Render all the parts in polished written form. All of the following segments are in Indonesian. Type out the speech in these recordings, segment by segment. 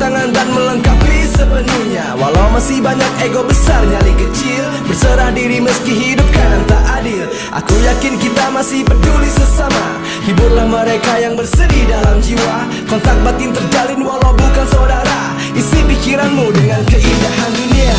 tangan dan melengkapi sepenuhnya. Walau masih banyak ego besar nyali kecil, berserah diri meski hidup kadang tak adil. Aku yakin kita masih peduli sesama, hiburlah mereka yang bersedih dalam jiwa. Kontak batin terjalin walau bukan saudara, isi pikiranmu dengan keindahan dunia.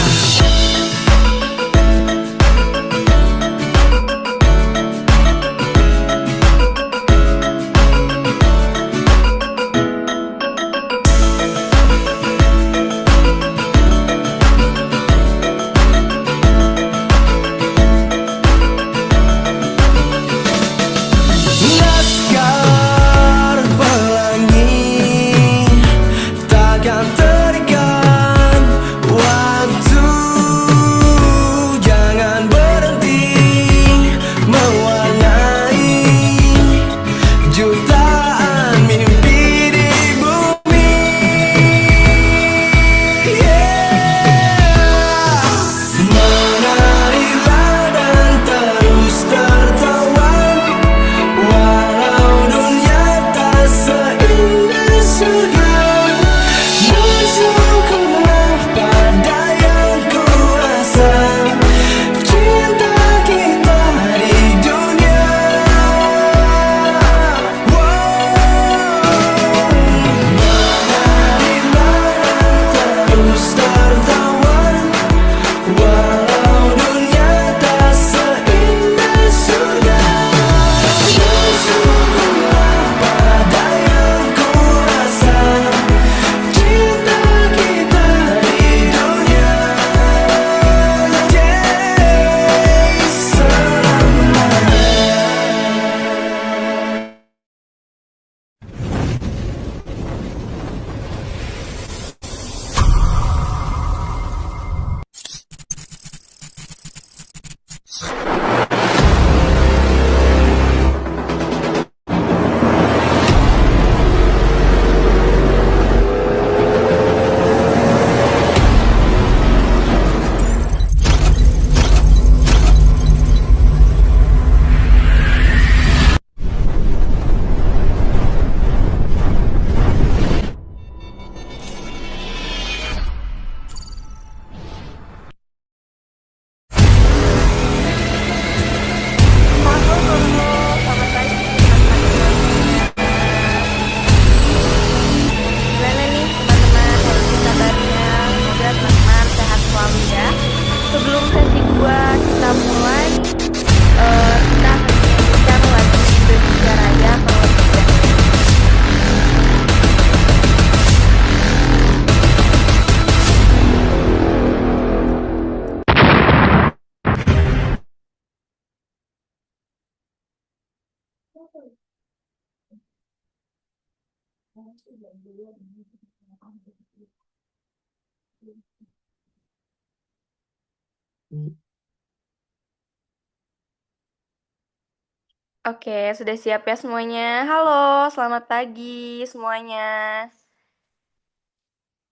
Oke, sudah siap ya semuanya? Halo, selamat pagi semuanya.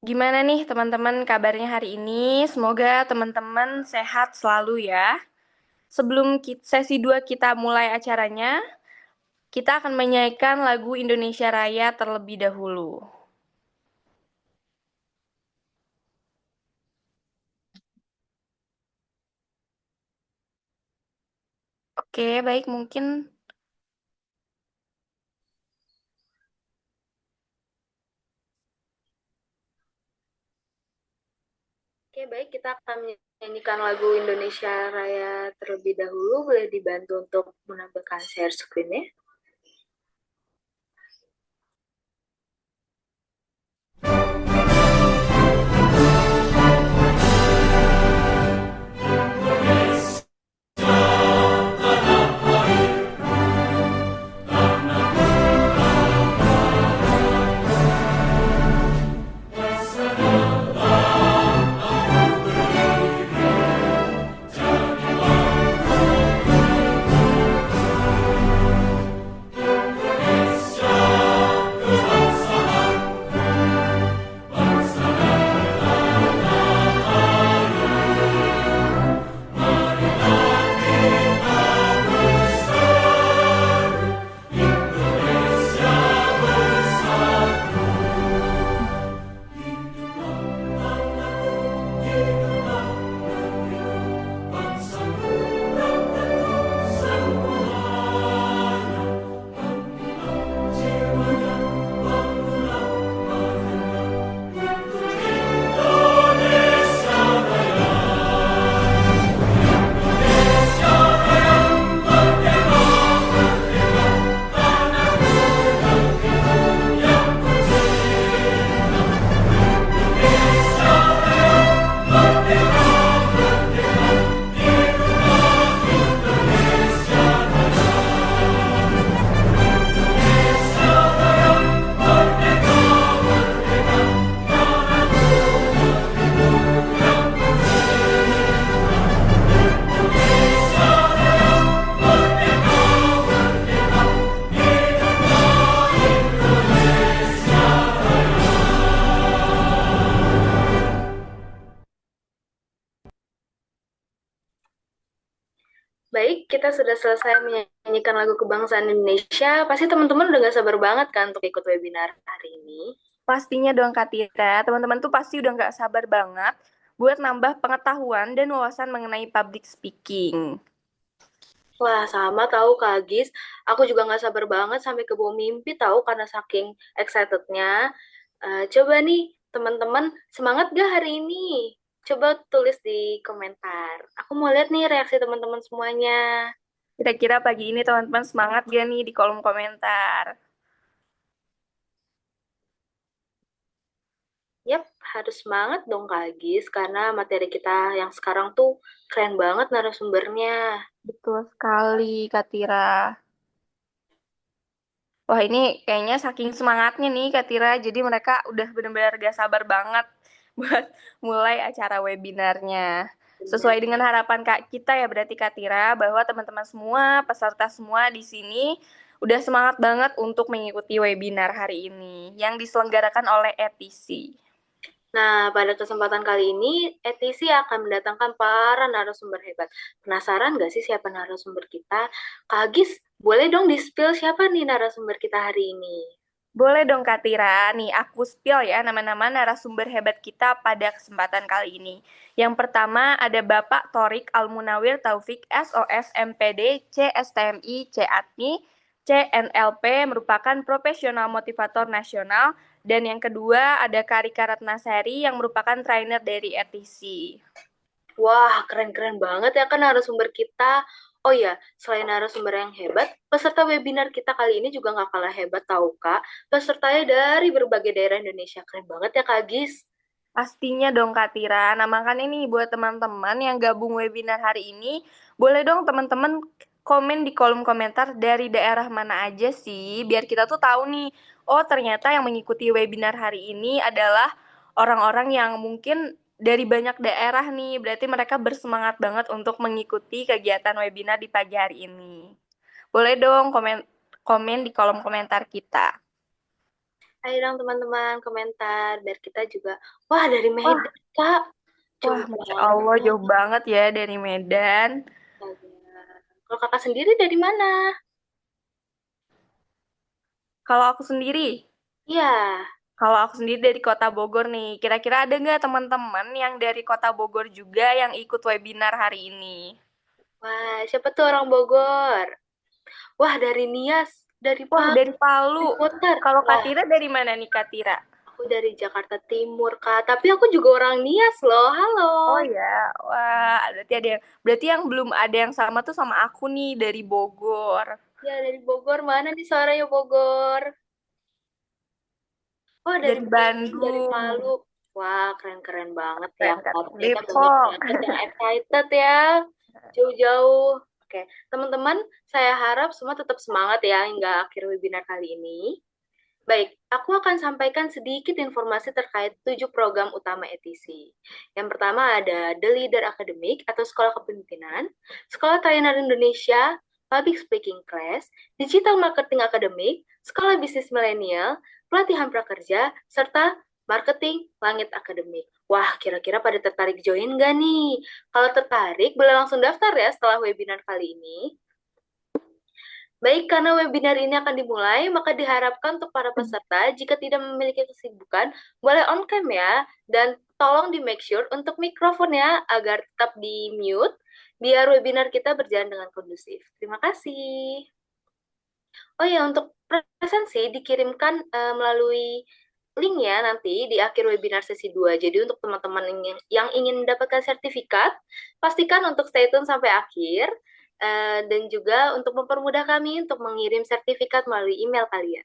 Gimana nih teman-teman kabarnya hari ini? Semoga teman-teman sehat selalu ya. Sebelum sesi 2 kita mulai acaranya, kita akan menyanyikan lagu Indonesia Raya terlebih dahulu. Oke, baik mungkin. Oke, baik kita akan menyanyikan lagu Indonesia Raya terlebih dahulu. Boleh dibantu untuk menampilkan share screen-nya. Baik, kita sudah selesai menyanyikan lagu kebangsaan Indonesia. Pasti teman-teman udah gak sabar banget kan untuk ikut webinar hari ini. Pastinya dong Kak Tira, teman-teman tuh pasti udah nggak sabar banget buat nambah pengetahuan dan wawasan mengenai public speaking. Wah, sama tahu Kak Agis. Aku juga gak sabar banget sampai ke bawah mimpi tahu karena saking excitednya. Coba nih, teman-teman, semangat gak hari ini? Coba tulis di komentar. Aku mau lihat nih reaksi teman-teman semuanya. Kira-kira pagi ini teman-teman semangat gak nih di kolom komentar? Yap, harus semangat dong Kak Agis, karena materi kita yang sekarang tuh keren banget narasumbernya. Betul sekali Kak Tira. Wah ini kayaknya saking semangatnya nih Kak Tira, jadi mereka udah benar-benar gak sabar banget buat mulai acara webinarnya. Sesuai Benar. dengan harapan Kak kita ya berarti Kak Tira, bahwa teman-teman semua, peserta semua di sini udah semangat banget untuk mengikuti webinar hari ini yang diselenggarakan oleh ETC. Nah, pada kesempatan kali ini, ETC akan mendatangkan para narasumber hebat. Penasaran nggak sih siapa narasumber kita? Kak Agis, boleh dong di-spill siapa nih narasumber kita hari ini? Boleh dong Kak Tira, nih aku spill ya nama-nama narasumber hebat kita pada kesempatan kali ini. Yang pertama ada Bapak Torik Almunawir Taufik SOS MPD CSTMI CATMI CNLP merupakan profesional motivator nasional, dan yang kedua ada Karika Ratnasari yang merupakan trainer dari ETC. Wah, keren-keren banget ya kan narasumber kita. Oh ya, selain narasumber yang hebat, peserta webinar kita kali ini juga nggak kalah hebat tahu Kak. Pesertanya dari berbagai daerah Indonesia. Keren banget ya Kak Agis. Pastinya dong Kak Tira. Nah makanya nih buat teman-teman yang gabung webinar hari ini, boleh dong teman-teman komen di kolom komentar dari daerah mana aja sih, biar kita tuh tahu nih, oh ternyata yang mengikuti webinar hari ini adalah orang-orang yang mungkin dari banyak daerah nih, berarti mereka bersemangat banget untuk mengikuti kegiatan webinar di pagi hari ini. Boleh dong komen di kolom komentar kita. Ayo dong teman-teman komentar biar kita juga. Wah, dari Wah, Medan Kak. wah, Jauh Masya Allah, banget. jauh banget ya dari Medan. Kalau kakak sendiri dari mana? Kalau aku sendiri, Iya. kalau aku sendiri dari Kota Bogor nih, kira-kira ada nggak teman-teman yang dari Kota Bogor juga yang ikut webinar hari ini? Wah, siapa tuh orang Bogor? Wah, dari Nias, dari Wah, dari Dari Palu. Putar. Kalau Wah, Katira dari mana nih Katira? aku dari Jakarta Timur, Kak. Tapi aku juga orang Nias loh. Halo. Oh ya, wah, berarti yang belum ada yang sama tuh sama aku nih dari Bogor, Ya, dari Bogor. Mana nih suaranya Bogor? Wah, dari dari Bandung, dari Bandung, Palu. Wah, keren-keren banget ya, keren kan? Kak. Ternyata banyak Depok. banget yang excited ya. Jauh-jauh. Oke, teman-teman, saya harap semua tetap semangat ya hingga akhir webinar kali ini. Baik, aku akan sampaikan sedikit informasi terkait 7 program utama ETC. Yang pertama ada The Leader Academic atau Sekolah Kepemimpinan, Sekolah Trainer Indonesia, Public Speaking Class, Digital Marketing Academic, Sekolah Bisnis Milenial, Pelatihan Prakerja, serta Marketing Langit Academic. Wah, kira-kira pada tertarik join nggak nih? Kalau tertarik, boleh langsung daftar ya setelah webinar kali ini. Baik, karena webinar ini akan dimulai, maka diharapkan untuk para peserta, jika tidak memiliki kesibukan, boleh on cam ya, dan tolong di make sure untuk mikrofonnya agar tetap di mute, biar webinar kita berjalan dengan kondusif. Terima kasih. Oh ya, untuk presensi dikirimkan melalui linknya nanti di akhir webinar sesi 2. Jadi untuk teman-teman yang ingin mendapatkan sertifikat, pastikan untuk stay tune sampai akhir. Dan juga untuk mempermudah kami untuk mengirim sertifikat melalui email kalian.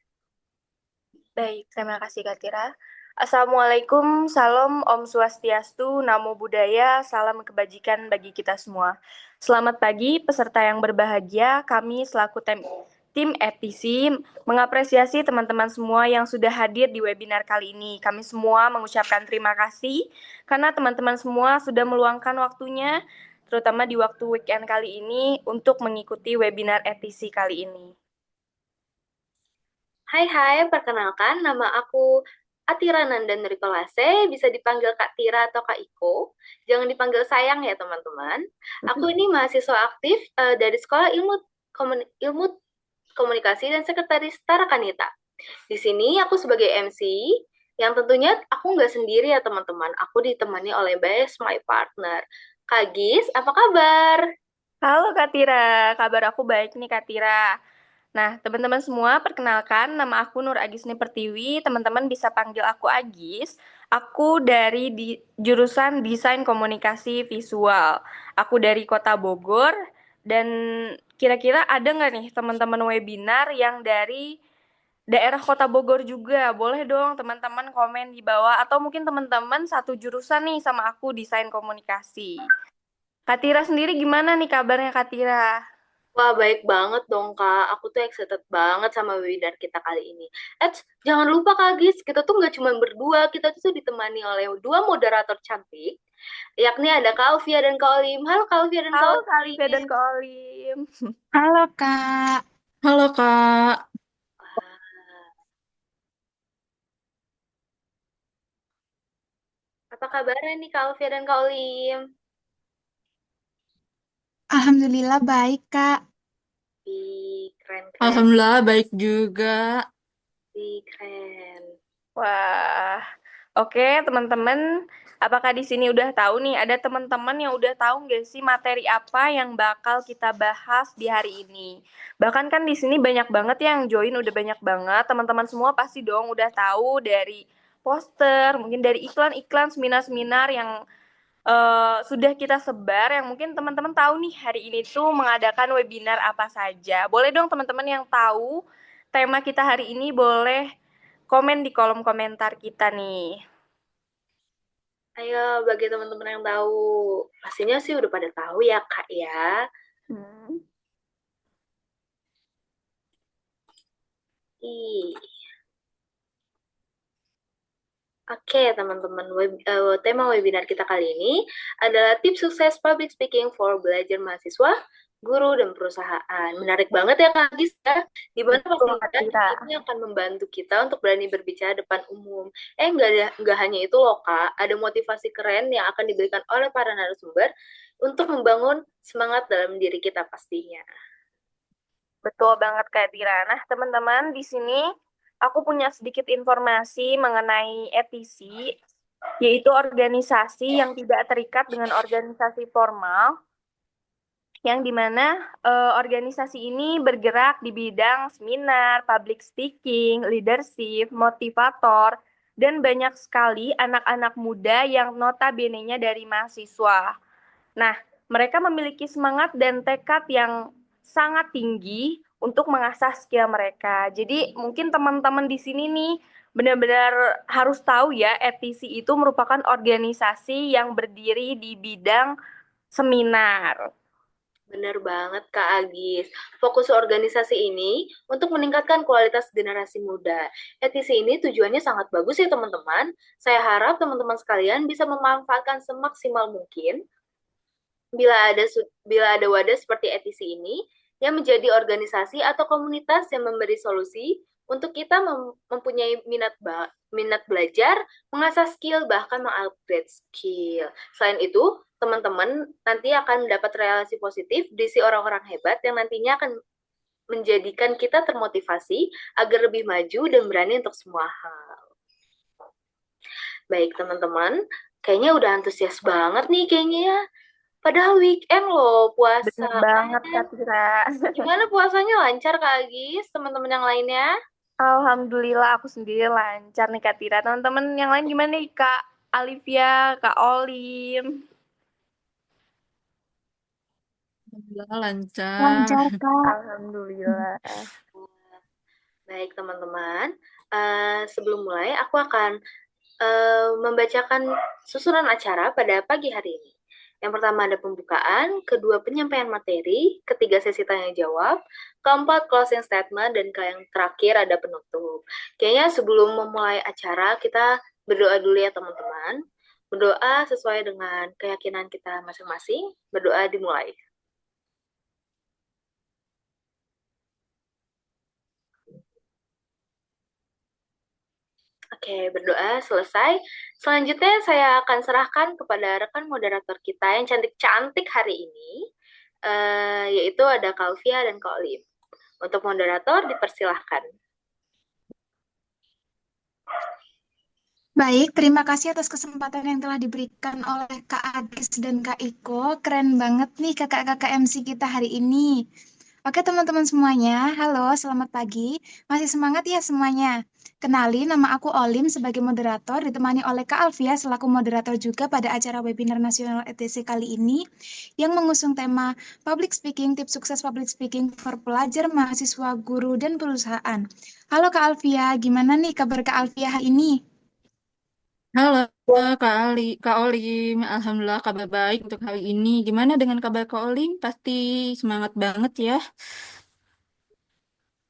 Baik, terima kasih Kak Tira. Assalamualaikum, salam Om Swastiastu, Namo Buddhaya, salam kebajikan bagi kita semua. Selamat pagi peserta yang berbahagia, kami selaku tim ETC mengapresiasi teman-teman semua yang sudah hadir di webinar kali ini. Kami semua mengucapkan terima kasih karena teman-teman semua sudah meluangkan waktunya, terutama di waktu weekend kali ini, untuk mengikuti webinar ETC kali ini. Hai, perkenalkan nama aku Atira Nandan dari Kolase, bisa dipanggil Kak Tira atau Kak Iko. Jangan dipanggil sayang ya teman-teman. Aku ini mahasiswa aktif dari Sekolah Ilmu Komunikasi dan Sekretaris Tarakanita. Di sini aku sebagai MC, yang tentunya aku nggak sendiri ya teman-teman. Aku ditemani oleh Best My Partner. Kak Gis, apa kabar? Halo Kak Tira, kabar aku baik nih Kak Tira. Nah, teman-teman semua, perkenalkan nama aku Nur Agisni Pertiwi. Teman-teman bisa panggil aku Agis. Aku dari jurusan Desain Komunikasi Visual. Aku dari Kota Bogor. Dan kira-kira ada nggak nih teman-teman webinar yang dari daerah Kota Bogor juga? Boleh dong teman-teman komen di bawah. Atau mungkin teman-teman satu jurusan nih sama aku Desain Komunikasi. Kak Tira sendiri gimana nih kabarnya Kak Tira? Wah, baik banget dong, Kak. Aku tuh excited banget sama webinar kita kali ini. Jangan lupa, Kak Gis, kita tuh nggak cuma berdua, kita tuh ditemani oleh dua moderator cantik, yakni ada Kak Alfia dan Kak Olim. Halo, Kak Alfia dan Kak Halo Kak Livia dan Olim. Kak Olim. Halo Kak. Halo Kak. Apa kabarnya nih, Kak Alfia dan Kak Olim? Alhamdulillah baik Kak. Ih, keren-keren. Alhamdulillah baik juga. Ih, keren. Wah, oke teman-teman. Apakah di sini udah tahu nih? Ada teman-teman yang udah tahu nggak sih materi apa yang bakal kita bahas di hari ini? Bahkan kan di sini banyak banget yang join, udah banyak banget. Teman-teman semua pasti dong udah tahu dari poster, mungkin dari iklan-iklan seminar-seminar yang sudah kita sebar, yang mungkin teman-teman tahu nih hari ini tuh mengadakan webinar apa saja. Boleh dong teman-teman yang tahu tema kita hari ini boleh komen di kolom komentar kita nih. Ayo, bagi teman-teman yang tahu. Pastinya sih udah pada tahu ya, Kak, ya. Hmm. Ih. Oke, teman-teman, tema webinar kita kali ini adalah tips sukses public speaking for belajar mahasiswa, guru, dan perusahaan. Menarik banget ya, Kak Gis, ya? Di mana Betul, Kak pastinya Tira. ini akan membantu kita untuk berani berbicara depan umum. Nggak hanya itu loh, Kak. Ada motivasi keren yang akan diberikan oleh para narasumber untuk membangun semangat dalam diri kita pastinya. Betul banget Kak Tira. Nah, teman-teman, di sini aku punya sedikit informasi mengenai ETC, yaitu organisasi yang tidak terikat dengan organisasi formal, yang dimana organisasi ini bergerak di bidang seminar, public speaking, leadership, motivator, dan banyak sekali anak-anak muda yang notabene-nya dari mahasiswa. Nah, mereka memiliki semangat dan tekad yang sangat tinggi untuk mengasah skill mereka. Jadi mungkin teman-teman di sini nih benar-benar harus tahu ya, ETC itu merupakan organisasi yang berdiri di bidang seminar. Benar banget, Kak Agis. Fokus organisasi ini untuk meningkatkan kualitas generasi muda. ETC ini tujuannya sangat bagus ya, teman-teman. Saya harap teman-teman sekalian bisa memanfaatkan semaksimal mungkin bila ada wadah seperti ETC ini yang menjadi organisasi atau komunitas yang memberi solusi untuk kita mempunyai minat belajar, mengasah skill, bahkan mengupgrade skill. Selain itu, teman-teman nanti akan mendapat relasi positif diisi orang-orang hebat yang nantinya akan menjadikan kita termotivasi agar lebih maju dan berani untuk semua hal. Baik, teman-teman, kayaknya udah antusias banget nih kayaknya ya. Padahal weekend loh puasa Benar banget kan. Kak Tira. Gimana puasanya lancar Kak Agis, teman-teman yang lainnya? Alhamdulillah aku sendiri lancar nih Kak Tira. Teman-teman yang lain gimana nih Kak Alivia, Kak Olim? Alhamdulillah lancar. Lancar, Kak. Alhamdulillah. Baik teman-teman, sebelum mulai aku akan membacakan susunan acara pada pagi hari ini. Yang pertama ada pembukaan, kedua penyampaian materi, ketiga sesi tanya jawab, keempat closing statement, dan yang terakhir ada penutup. Kayaknya sebelum memulai acara kita berdoa dulu ya teman-teman. Berdoa sesuai dengan keyakinan kita masing-masing. Berdoa dimulai. Oke, Oke, berdoa selesai. Selanjutnya saya akan serahkan kepada rekan moderator kita yang cantik-cantik hari ini, yaitu ada Kalvia dan Kak Olim. Untuk moderator, dipersilahkan. Baik, terima kasih atas kesempatan yang telah diberikan oleh Kak Agis dan Kak Iko. Keren banget nih kakak-kakak MC kita hari ini. Oke teman-teman semuanya, halo, selamat pagi. Masih semangat ya semuanya? Kenali, nama aku Olim sebagai moderator, ditemani oleh Kak Alfia selaku moderator juga pada acara webinar nasional ETC kali ini yang mengusung tema Public Speaking, Tips Sukses Public Speaking for Pelajar, Mahasiswa, Guru, dan Perusahaan. Halo Kak Alfia, gimana nih kabar Kak Alfia hari ini? Halo Kak Olim, Alhamdulillah kabar baik untuk hari ini. Gimana dengan kabar Kak Olim? Pasti semangat banget ya.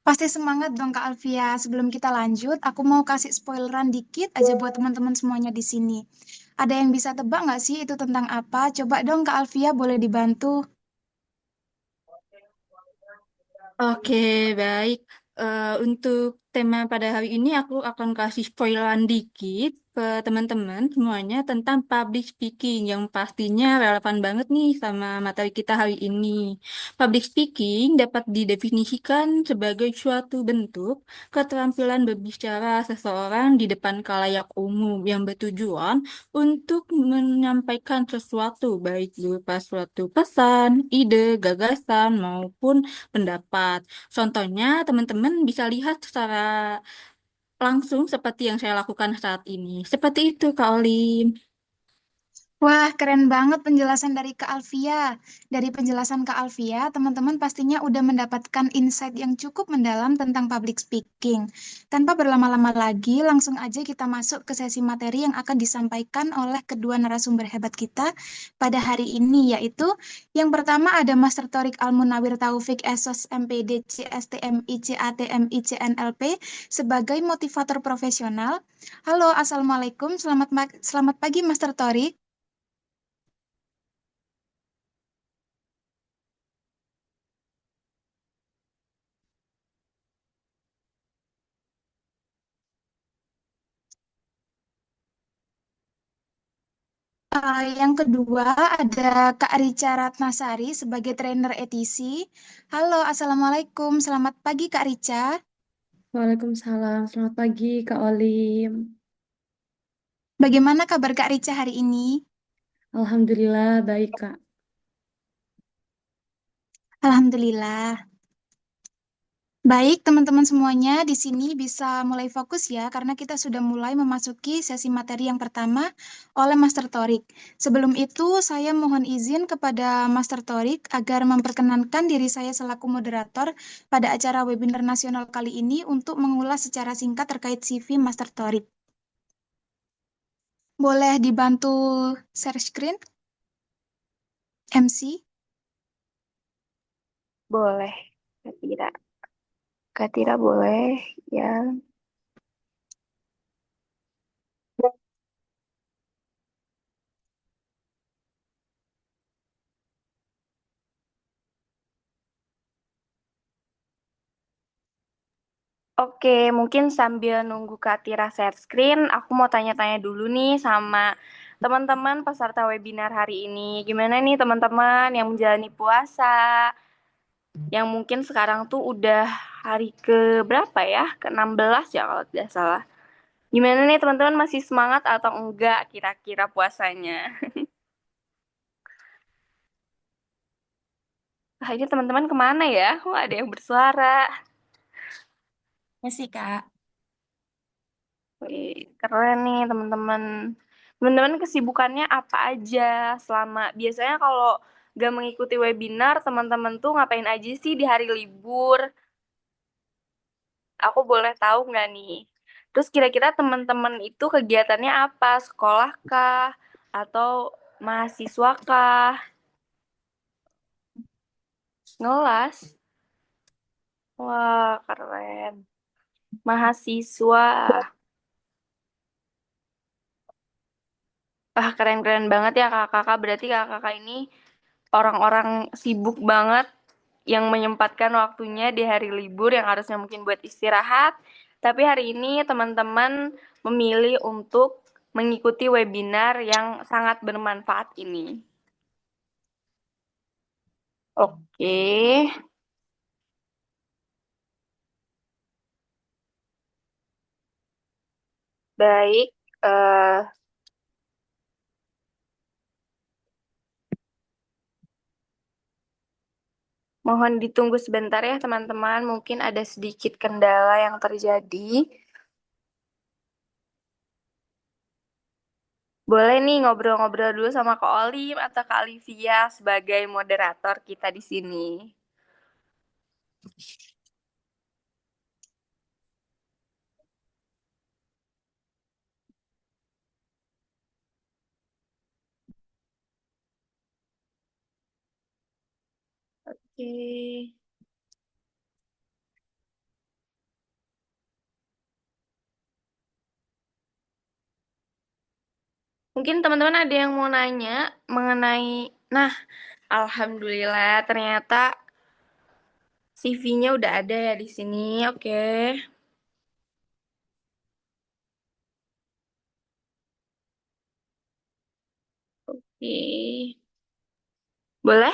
Pasti semangat dong Kak Alfia. Sebelum kita lanjut, aku mau kasih spoileran dikit aja buat teman-teman semuanya di sini. Ada yang bisa tebak nggak sih itu tentang apa? Coba dong Kak Alfia boleh dibantu. Oke, baik. Untuk tema pada hari ini aku akan kasih spoileran dikit ke teman-teman semuanya tentang public speaking yang pastinya relevan banget nih sama materi kita hari ini. Public speaking dapat didefinisikan sebagai suatu bentuk keterampilan berbicara seseorang di depan khalayak umum yang bertujuan untuk menyampaikan sesuatu baik berupa suatu pesan, ide, gagasan maupun pendapat. Contohnya, teman-teman bisa lihat secara langsung seperti yang saya lakukan saat ini. Seperti itu, Kak Olim. Wah, keren banget penjelasan dari Kak Alfia. Dari penjelasan Kak Alfia, teman-teman pastinya udah mendapatkan insight yang cukup mendalam tentang public speaking. Tanpa berlama-lama lagi, langsung aja kita masuk ke sesi materi yang akan disampaikan oleh kedua narasumber hebat kita pada hari ini, yaitu yang pertama ada Master Torik Almunawir Taufik SOS MPD CSTMI CATMI CNLP sebagai motivator profesional. Halo, Assalamualaikum. Selamat pagi, Master Torik. Yang kedua ada Kak Rica Ratnasari sebagai trainer ETC. Halo, Assalamualaikum. Selamat pagi Kak Rica. Waalaikumsalam, selamat pagi Kak Olim. Bagaimana kabar Kak Rica hari ini? Alhamdulillah baik Kak. Alhamdulillah. Baik, teman-teman semuanya di sini bisa mulai fokus ya, karena kita sudah mulai memasuki sesi materi yang pertama oleh Master Torik. Sebelum itu, saya mohon izin kepada Master Torik agar memperkenankan diri saya selaku moderator pada acara webinar nasional kali ini untuk mengulas secara singkat terkait CV Master Torik. Boleh dibantu share screen, MC? Boleh, Kak Tira. Kak Tira boleh, ya. Oke, mungkin sambil nunggu Kak Tira share screen, aku mau tanya-tanya dulu nih sama teman-teman peserta webinar hari ini. Gimana nih teman-teman yang menjalani puasa, yang mungkin sekarang tuh udah hari ke berapa ya? Ke-16 ya kalau tidak salah. Gimana nih teman-teman, masih semangat atau enggak kira-kira puasanya? Nah, ini teman-teman kemana ya? Kok ada yang bersuara? Ya sih, Kak. Wih, keren nih teman-teman. Teman-teman kesibukannya apa aja selama biasanya kalau gak mengikuti webinar, teman-teman tuh ngapain aja sih di hari libur? Aku boleh tahu nggak nih? Terus kira-kira teman-teman itu kegiatannya apa? Sekolah kah? Atau mahasiswa kah? Ngelas? Wah, keren. Mahasiswa. Wah, keren-keren banget ya kakak-kakak. Berarti kakak-kakak ini orang-orang sibuk banget yang menyempatkan waktunya di hari libur yang harusnya mungkin buat istirahat, Tapi hari ini teman-teman memilih untuk mengikuti webinar yang sangat bermanfaat ini. Oke. Baik, mohon ditunggu sebentar ya teman-teman, mungkin ada sedikit kendala yang terjadi. Boleh nih ngobrol-ngobrol dulu sama Kak Olim atau Kak Olivia sebagai moderator kita di sini. Oke. Mungkin teman-teman ada yang mau nanya mengenai, nah, alhamdulillah ternyata CV-nya udah ada ya di sini. Oke. Oke. Boleh?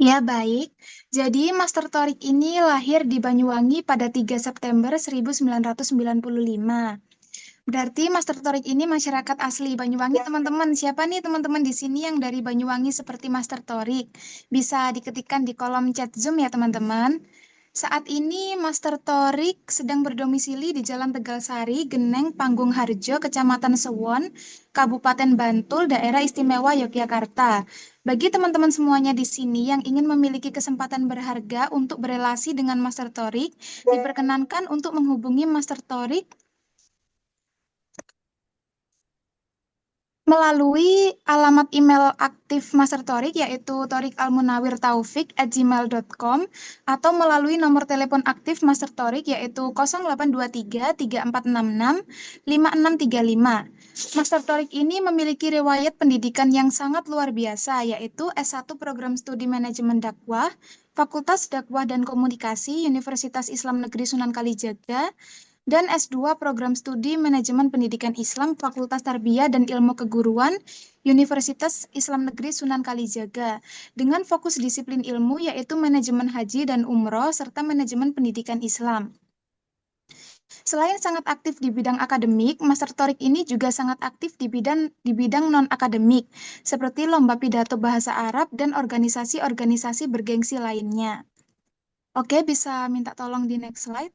Ya, baik. Jadi, Master Torik ini lahir di Banyuwangi pada 3 September 1995. Berarti Master Torik ini masyarakat asli Banyuwangi, teman-teman. Siapa nih teman-teman di sini yang dari Banyuwangi seperti Master Torik? Bisa diketikkan di kolom chat Zoom ya, teman-teman. Saat ini Master Torik sedang berdomisili di Jalan Tegalsari, Geneng, Panggung Harjo, Kecamatan Sewon, Kabupaten Bantul, Daerah Istimewa Yogyakarta. Bagi teman-teman semuanya di sini yang ingin memiliki kesempatan berharga untuk berelasi dengan Master Torik, diperkenankan untuk menghubungi Master Torik melalui alamat email aktif Master Torik yaitu thorikalmunawirtaufik@gmail.com atau melalui nomor telepon aktif Master Torik yaitu 0823 3466 5635. Master Torik ini memiliki riwayat pendidikan yang sangat luar biasa yaitu S1 Program Studi Manajemen Dakwah, Fakultas Dakwah dan Komunikasi, Universitas Islam Negeri Sunan Kalijaga, dan S2 Program Studi Manajemen Pendidikan Islam Fakultas Tarbiyah dan Ilmu Keguruan Universitas Islam Negeri Sunan Kalijaga dengan fokus disiplin ilmu yaitu manajemen haji dan umroh serta manajemen pendidikan Islam. Selain sangat aktif di bidang akademik, Master Torik ini juga sangat aktif di bidang non-akademik, seperti lomba pidato bahasa Arab dan organisasi-organisasi bergengsi lainnya. Oke, bisa minta tolong di next slide.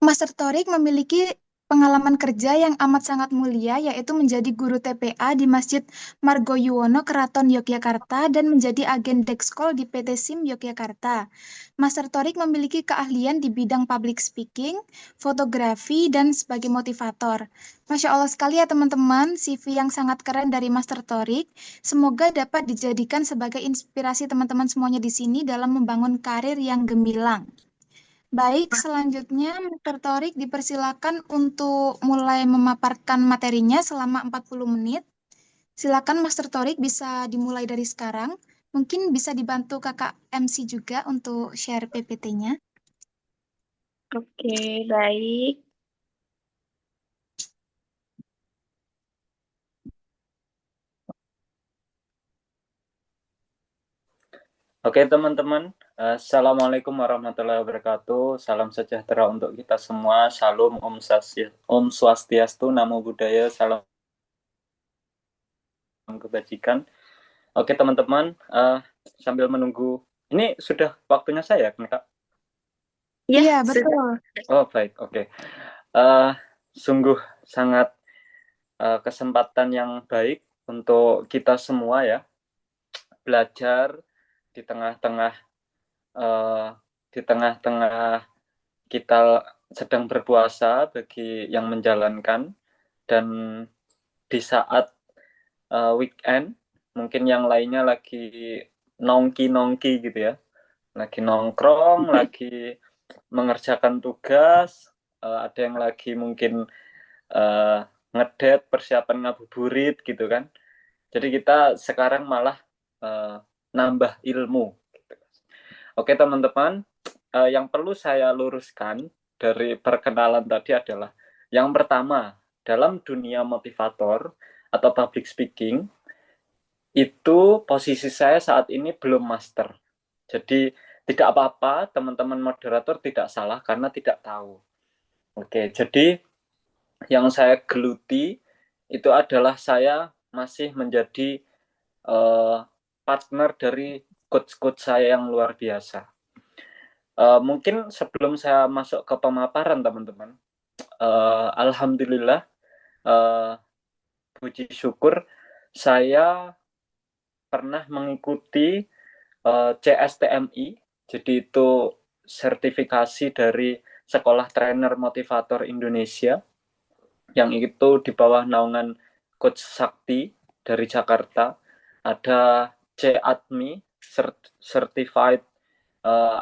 Master Torik memiliki pengalaman kerja yang amat sangat mulia, yaitu menjadi guru TPA di Masjid Margoyuwono Keraton Yogyakarta dan menjadi agen Dexkol di PT SIM Yogyakarta. Master Torik memiliki keahlian di bidang public speaking, fotografi, dan sebagai motivator. Masya Allah sekali ya teman-teman, CV yang sangat keren dari Master Torik. Semoga dapat dijadikan sebagai inspirasi teman-teman semuanya di sini dalam membangun karir yang gemilang. Baik, selanjutnya Mr. Torik dipersilakan untuk mulai memaparkan materinya selama 40 menit. Silakan Master Torik bisa dimulai dari sekarang. Mungkin bisa dibantu Kakak MC juga untuk share PPT-nya. Oke, baik. Oke teman-teman, Assalamualaikum warahmatullahi wabarakatuh. Salam sejahtera untuk kita semua. Salam Om Swastiastu, Namo Buddhaya, salam kebajikan. Oke teman-teman, sambil menunggu, ini sudah waktunya saya kan Kak? Iya, betul. Oh baik, oke. Sungguh sangat kesempatan yang baik untuk kita semua ya, belajar di tengah-tengah kita sedang berpuasa bagi yang menjalankan, dan di saat weekend mungkin yang lainnya lagi nongki gitu ya, lagi nongkrong, lagi mengerjakan tugas, ada yang lagi mungkin ngedate, persiapan ngabuburit gitu kan. Jadi kita sekarang malah nambah ilmu. Oke teman-teman, yang perlu saya luruskan dari perkenalan tadi adalah yang pertama, dalam dunia motivator atau public speaking, itu posisi saya saat ini belum master. Jadi tidak apa-apa, teman-teman moderator tidak salah karena tidak tahu. Oke, jadi yang saya geluti itu adalah saya masih menjadi partner dari coach-coach saya yang luar biasa. Mungkin sebelum saya masuk ke pemaparan teman-teman, alhamdulillah, puji syukur saya pernah mengikuti CSTMI, jadi itu sertifikasi dari Sekolah Trainer Motivator Indonesia, yang itu di bawah naungan Coach Sakti dari Jakarta. Ada CADMI, Certified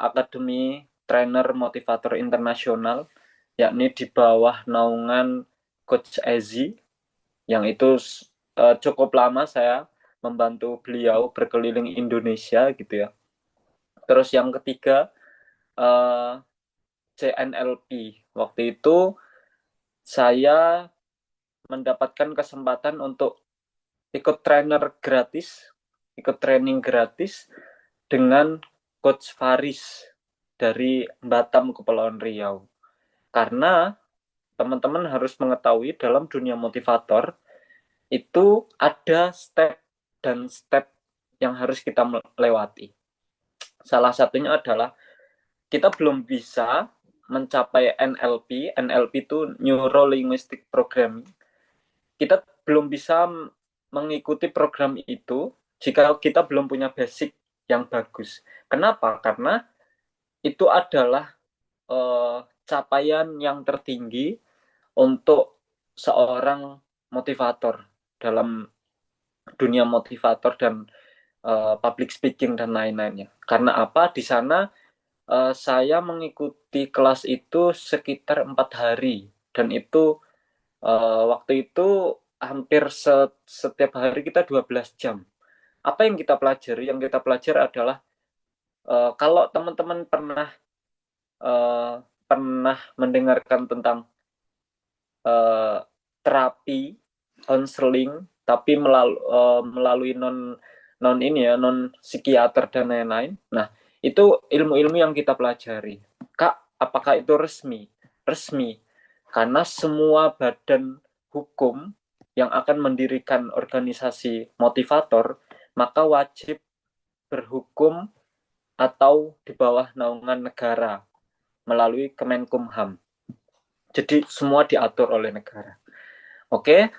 Academy Trainer Motivator Internasional, yakni di bawah naungan Coach Ezi, yang itu cukup lama saya membantu beliau berkeliling Indonesia gitu ya. Terus yang ketiga CNLP. Waktu itu saya mendapatkan kesempatan untuk ikut training gratis dengan Coach Faris dari Batam, Kepulauan Riau. Karena teman-teman harus mengetahui dalam dunia motivator itu ada step yang harus kita lewati. Salah satunya adalah kita belum bisa mencapai NLP. NLP itu Neuro Linguistic Programming. Kita belum bisa mengikuti program itu jika kita belum punya basic yang bagus. Kenapa? Karena itu adalah capaian yang tertinggi untuk seorang motivator dalam dunia motivator dan public speaking dan lain-lainnya. Karena apa? Di sana saya mengikuti kelas itu sekitar 4 hari, dan itu waktu itu hampir setiap hari kita 12 jam. Apa yang kita pelajari? Yang kita pelajari adalah kalau teman-teman pernah mendengarkan tentang terapi konseling tapi melalui non psikiater dan lain-lain. Nah, itu ilmu-ilmu yang kita pelajari. Kak, apakah itu resmi? Resmi. Karena semua badan hukum yang akan mendirikan organisasi motivator, maka wajib berhukum atau di bawah naungan negara melalui Kemenkumham. Jadi semua diatur oleh negara. Oke,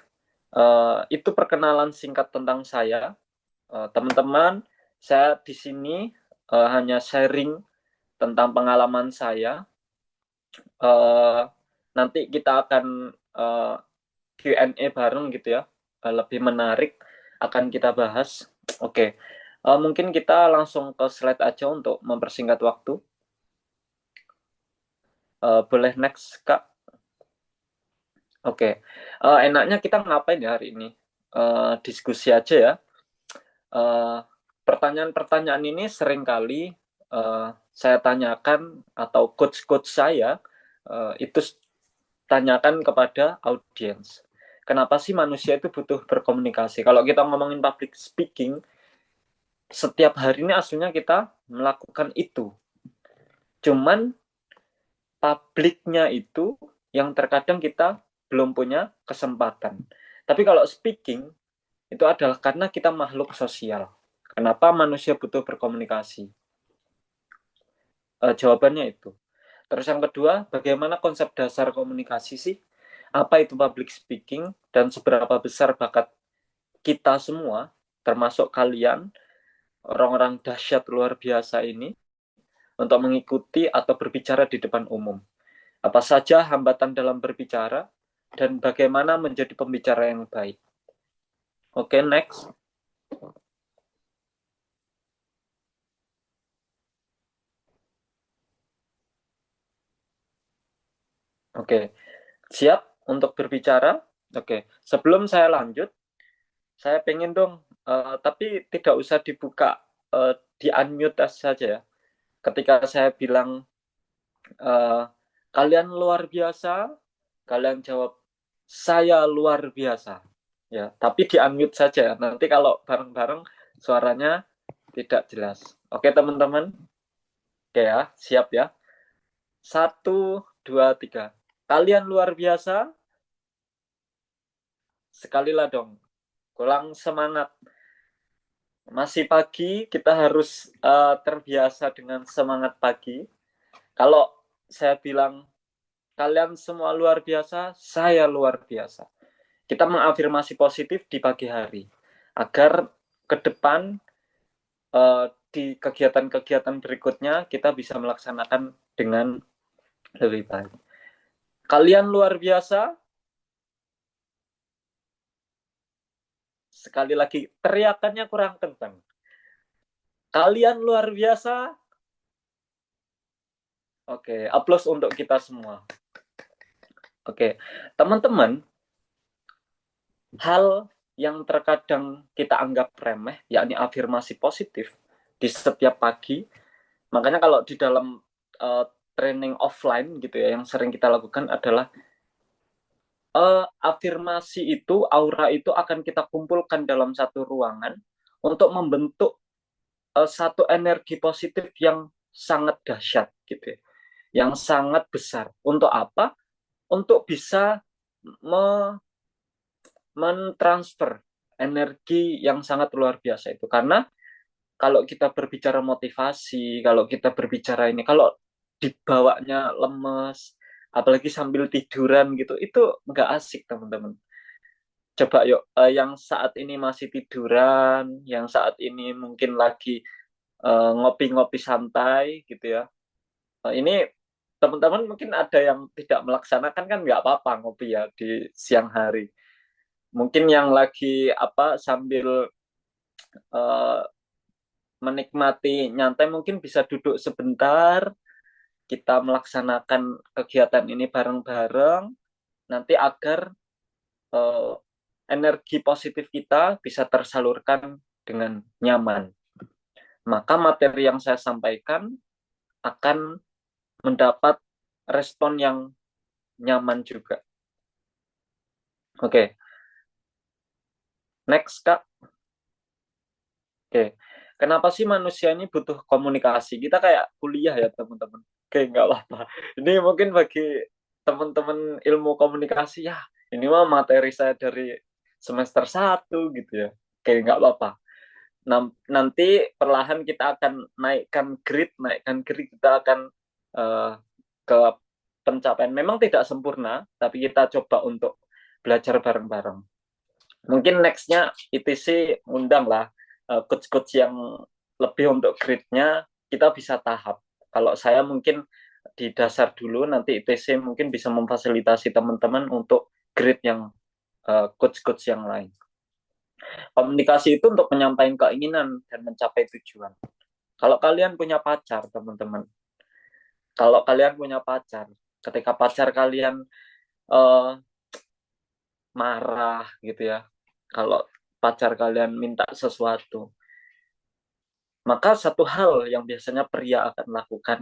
itu perkenalan singkat tentang saya. Teman-teman, saya di sini hanya sharing tentang pengalaman saya. Nanti kita akan Q&A bareng gitu ya, lebih menarik akan kita bahas. Oke, mungkin kita langsung ke slide aja untuk mempersingkat waktu. Boleh next, Kak? Oke, enaknya kita ngapain ya hari ini? Diskusi aja ya. Pertanyaan-pertanyaan ini seringkali saya tanyakan atau coach-coach saya itu tanyakan kepada audiens. Kenapa sih manusia itu butuh berkomunikasi? Kalau kita ngomongin public speaking, setiap hari ini aslinya kita melakukan itu. Cuman publiknya itu yang terkadang kita belum punya kesempatan. Tapi kalau speaking, itu adalah karena kita makhluk sosial. Kenapa manusia butuh berkomunikasi? Jawabannya itu. Terus yang kedua, bagaimana konsep dasar komunikasi sih? Apa itu public speaking dan seberapa besar bakat kita semua, termasuk kalian, orang-orang dahsyat luar biasa ini, untuk mengikuti atau berbicara di depan umum. Apa saja hambatan dalam berbicara dan bagaimana menjadi pembicara yang baik. Oke, next. Oke, siap untuk berbicara? Oke, sebelum saya lanjut, saya pengen dong, tapi tidak usah dibuka di-unmute saja ya. Ketika saya bilang kalian luar biasa, kalian jawab saya luar biasa. Ya, tapi di-unmute saja. Nanti kalau bareng-bareng suaranya tidak jelas. Oke, teman-teman. Oke ya, siap ya. 1, 2, 3. Kalian luar biasa. Sekali lah dong. Kurang semangat. Masih pagi, kita harus terbiasa dengan semangat pagi. Kalau saya bilang kalian semua luar biasa, saya luar biasa. Kita mengafirmasi positif di pagi hari agar ke depan di kegiatan-kegiatan berikutnya kita bisa melaksanakan dengan lebih baik. Kalian luar biasa. Sekali lagi, teriakannya kurang kencang. Kalian luar biasa. Oke, aplaus untuk kita semua. Oke, teman-teman, hal yang terkadang kita anggap remeh, yakni afirmasi positif di setiap pagi. Makanya kalau di dalam training offline gitu ya, yang sering kita lakukan adalah afirmasi itu, aura itu akan kita kumpulkan dalam satu ruangan untuk membentuk satu energi positif yang sangat dahsyat gitu ya, yang sangat besar. Untuk apa? Untuk bisa mentransfer energi yang sangat luar biasa itu. Karena kalau kita berbicara motivasi, kalau kita berbicara ini, kalau dibawanya lemes, apalagi sambil tiduran gitu, itu nggak asik teman-teman. Coba yuk, yang saat ini masih tiduran, yang saat ini mungkin lagi ngopi-ngopi santai gitu ya. Ini teman-teman mungkin ada yang tidak melaksanakan, kan nggak apa-apa ngopi ya di siang hari. Mungkin yang lagi sambil menikmati nyantai mungkin bisa duduk sebentar, kita melaksanakan kegiatan ini bareng-bareng, nanti agar energi positif kita bisa tersalurkan dengan nyaman. Maka materi yang saya sampaikan akan mendapat respon yang nyaman juga. Oke. Next, Kak. Oke. Kenapa sih manusia ini butuh komunikasi? Kita kayak kuliah ya, teman-teman. Oke, nggak apa-apa. Ini mungkin bagi teman-teman ilmu komunikasi, ya, ini mah materi saya dari semester 1 gitu ya. Oke, nggak apa-apa. Nanti perlahan kita akan naikkan grade kita akan ke pencapaian. Memang tidak sempurna, tapi kita coba untuk belajar bareng-bareng. Mungkin nextnya ITC undang lah coach-coach yang lebih untuk grade-nya, kita bisa tahap. Kalau saya mungkin di dasar dulu, nanti ITC mungkin bisa memfasilitasi teman-teman untuk grade yang coach-coach yang lain. Komunikasi itu untuk menyampaikan keinginan dan mencapai tujuan. Kalau kalian punya pacar, teman-teman, ketika pacar kalian marah gitu ya, kalau pacar kalian minta sesuatu, maka satu hal yang biasanya pria akan lakukan,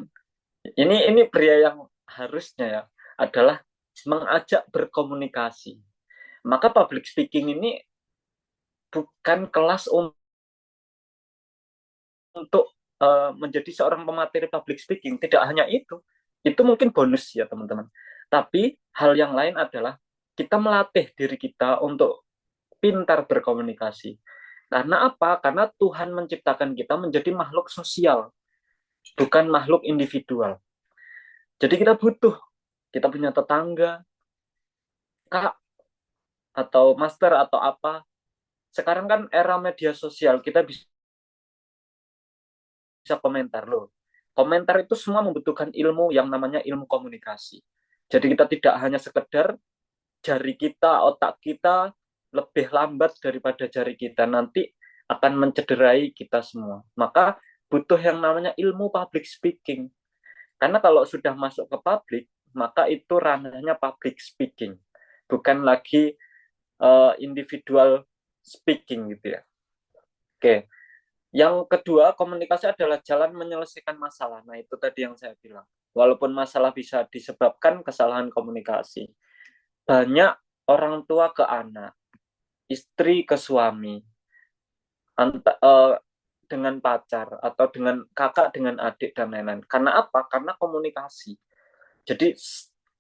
ini pria yang harusnya ya, adalah mengajak berkomunikasi. Maka public speaking ini bukan kelas untuk menjadi seorang pemateri public speaking. Tidak hanya itu mungkin bonus ya teman-teman. Tapi hal yang lain adalah kita melatih diri kita untuk pintar berkomunikasi. Karena apa? Karena Tuhan menciptakan kita menjadi makhluk sosial, bukan makhluk individual. Jadi kita punya tetangga, kak, atau master, atau apa. Sekarang kan era media sosial, kita bisa komentar loh. Komentar itu semua membutuhkan ilmu yang namanya ilmu komunikasi. Jadi kita tidak hanya sekedar jari kita, otak kita lebih lambat daripada jari kita, nanti akan mencederai kita semua. Maka butuh yang namanya ilmu public speaking. Karena kalau sudah masuk ke publik, maka itu ranahnya public speaking, bukan lagi individual speaking gitu ya. Oke. Yang kedua, komunikasi adalah jalan menyelesaikan masalah. Nah, itu tadi yang saya bilang. Walaupun masalah bisa disebabkan kesalahan komunikasi. Banyak orang tua ke anak, istri ke suami, dengan pacar, atau dengan kakak dengan adik, dan lain-lain. Karena apa? Karena komunikasi. Jadi,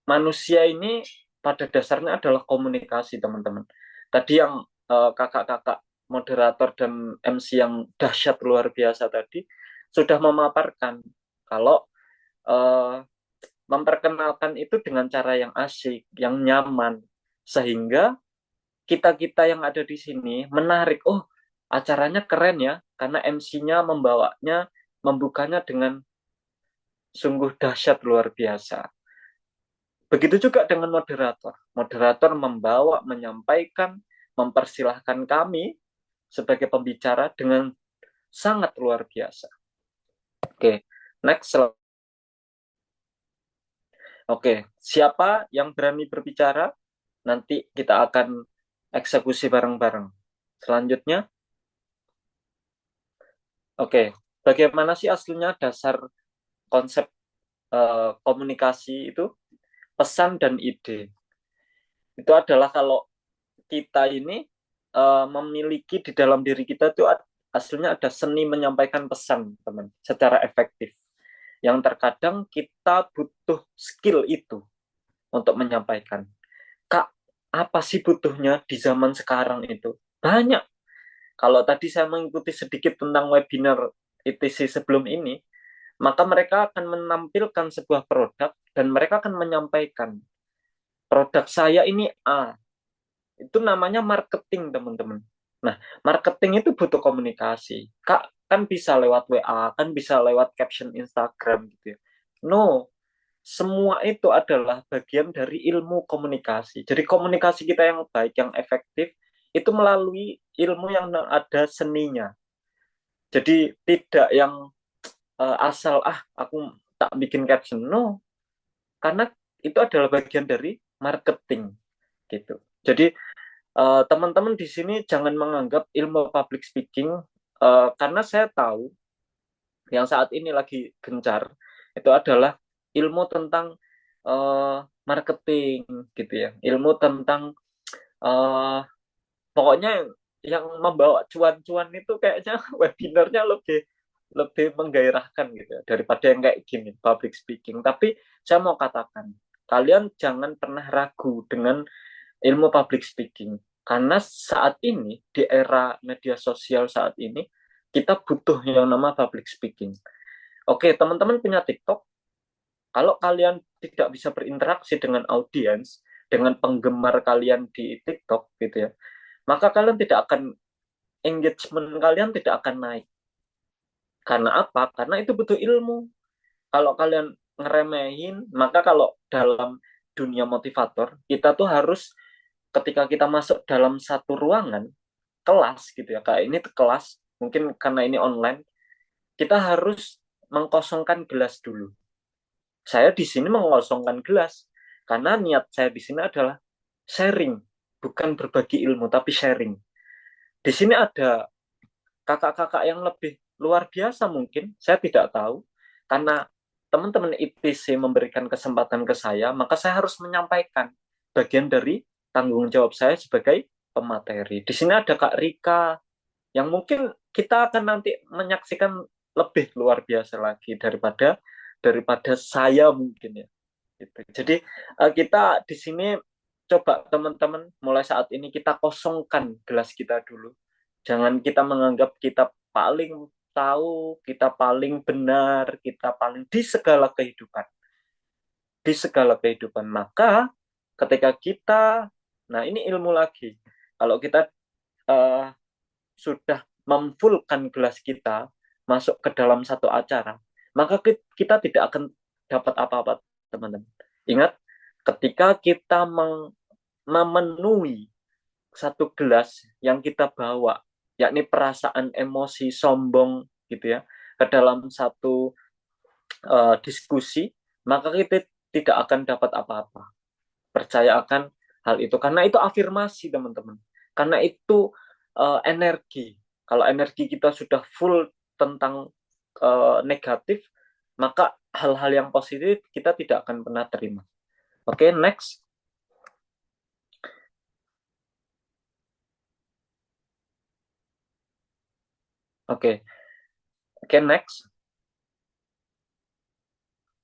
manusia ini pada dasarnya adalah komunikasi, teman-teman. Tadi yang kakak-kakak moderator dan MC yang dahsyat luar biasa tadi sudah memaparkan kalau memperkenalkan itu dengan cara yang asyik, yang nyaman, sehingga kita-kita yang ada di sini menarik. Oh, acaranya keren ya, karena MC-nya membukanya dengan sungguh dahsyat luar biasa. Begitu juga dengan moderator. Moderator membawa, menyampaikan, mempersilahkan kami sebagai pembicara dengan sangat luar biasa. Oke, next slide. Oke, siapa yang berani berbicara? Nanti kita akan eksekusi bareng-bareng. Selanjutnya, oke, bagaimana sih aslinya dasar konsep komunikasi itu? Pesan dan ide. Itu adalah kalau kita ini memiliki di dalam diri kita itu aslinya ada seni menyampaikan pesan, teman, secara efektif. Yang terkadang kita butuh skill itu untuk menyampaikan. Kak, apa sih butuhnya di zaman sekarang itu? Banyak. Kalau tadi saya mengikuti sedikit tentang webinar ITC sebelum ini, maka mereka akan menampilkan sebuah produk dan mereka akan menyampaikan, produk saya ini A. Itu namanya marketing, teman-teman. Nah, marketing itu butuh komunikasi. Kak, kan bisa lewat WA, kan bisa lewat caption Instagram gitu ya. No, semua itu adalah bagian dari ilmu komunikasi. Jadi komunikasi kita yang baik, yang efektif, itu melalui ilmu yang ada seninya. Jadi tidak yang asal, aku tak bikin caption. No, karena itu adalah bagian dari marketing gitu. Jadi teman-teman di sini jangan menganggap ilmu public speaking, karena saya tahu yang saat ini lagi gencar itu adalah ilmu tentang marketing gitu ya, ilmu tentang pokoknya yang membawa cuan-cuan itu kayaknya webinarnya lebih lebih menggairahkan gitu ya, daripada yang kayak gini public speaking. Tapi saya mau katakan, kalian jangan pernah ragu dengan ilmu public speaking, karena saat ini di era media sosial saat ini kita butuh yang nama public speaking. Oke, teman-teman punya TikTok. Kalau kalian tidak bisa berinteraksi dengan audiens, dengan penggemar kalian di TikTok gitu ya, maka kalian tidak akan, engagement kalian tidak akan naik. Karena apa? Karena itu butuh ilmu. Kalau kalian ngeremehin, maka kalau dalam dunia motivator, kita tuh harus ketika kita masuk dalam satu ruangan, kelas gitu ya, kayak ini tuh kelas, mungkin karena ini online, kita harus mengkosongkan gelas dulu. Saya di sini mengosongkan gelas, karena niat saya di sini adalah sharing, bukan berbagi ilmu, tapi sharing. Di sini ada kakak-kakak yang lebih luar biasa mungkin, saya tidak tahu, karena teman-teman ITC memberikan kesempatan ke saya, maka saya harus menyampaikan bagian dari tanggung jawab saya sebagai pemateri. Di sini ada Kak Rika, yang mungkin kita akan nanti menyaksikan lebih luar biasa lagi daripada saya mungkin ya. Gitu. Jadi kita di sini coba teman-teman mulai saat ini kita kosongkan gelas kita dulu. Jangan kita menganggap kita paling tahu, kita paling benar, kita paling di segala kehidupan. Di segala kehidupan. Maka ketika kita, nah ini ilmu lagi. Kalau kita sudah memfullkan gelas kita masuk ke dalam satu acara, maka kita tidak akan dapat apa-apa, teman-teman. Ingat, ketika kita memenuhi satu gelas yang kita bawa, yakni perasaan emosi sombong gitu ya, ke dalam satu diskusi, maka kita tidak akan dapat apa-apa. Percaya akan hal itu, karena itu afirmasi, teman-teman. Karena itu energi. Kalau energi kita sudah full tentang negatif, maka hal-hal yang positif kita tidak akan pernah terima. Oke, next. Oke, next.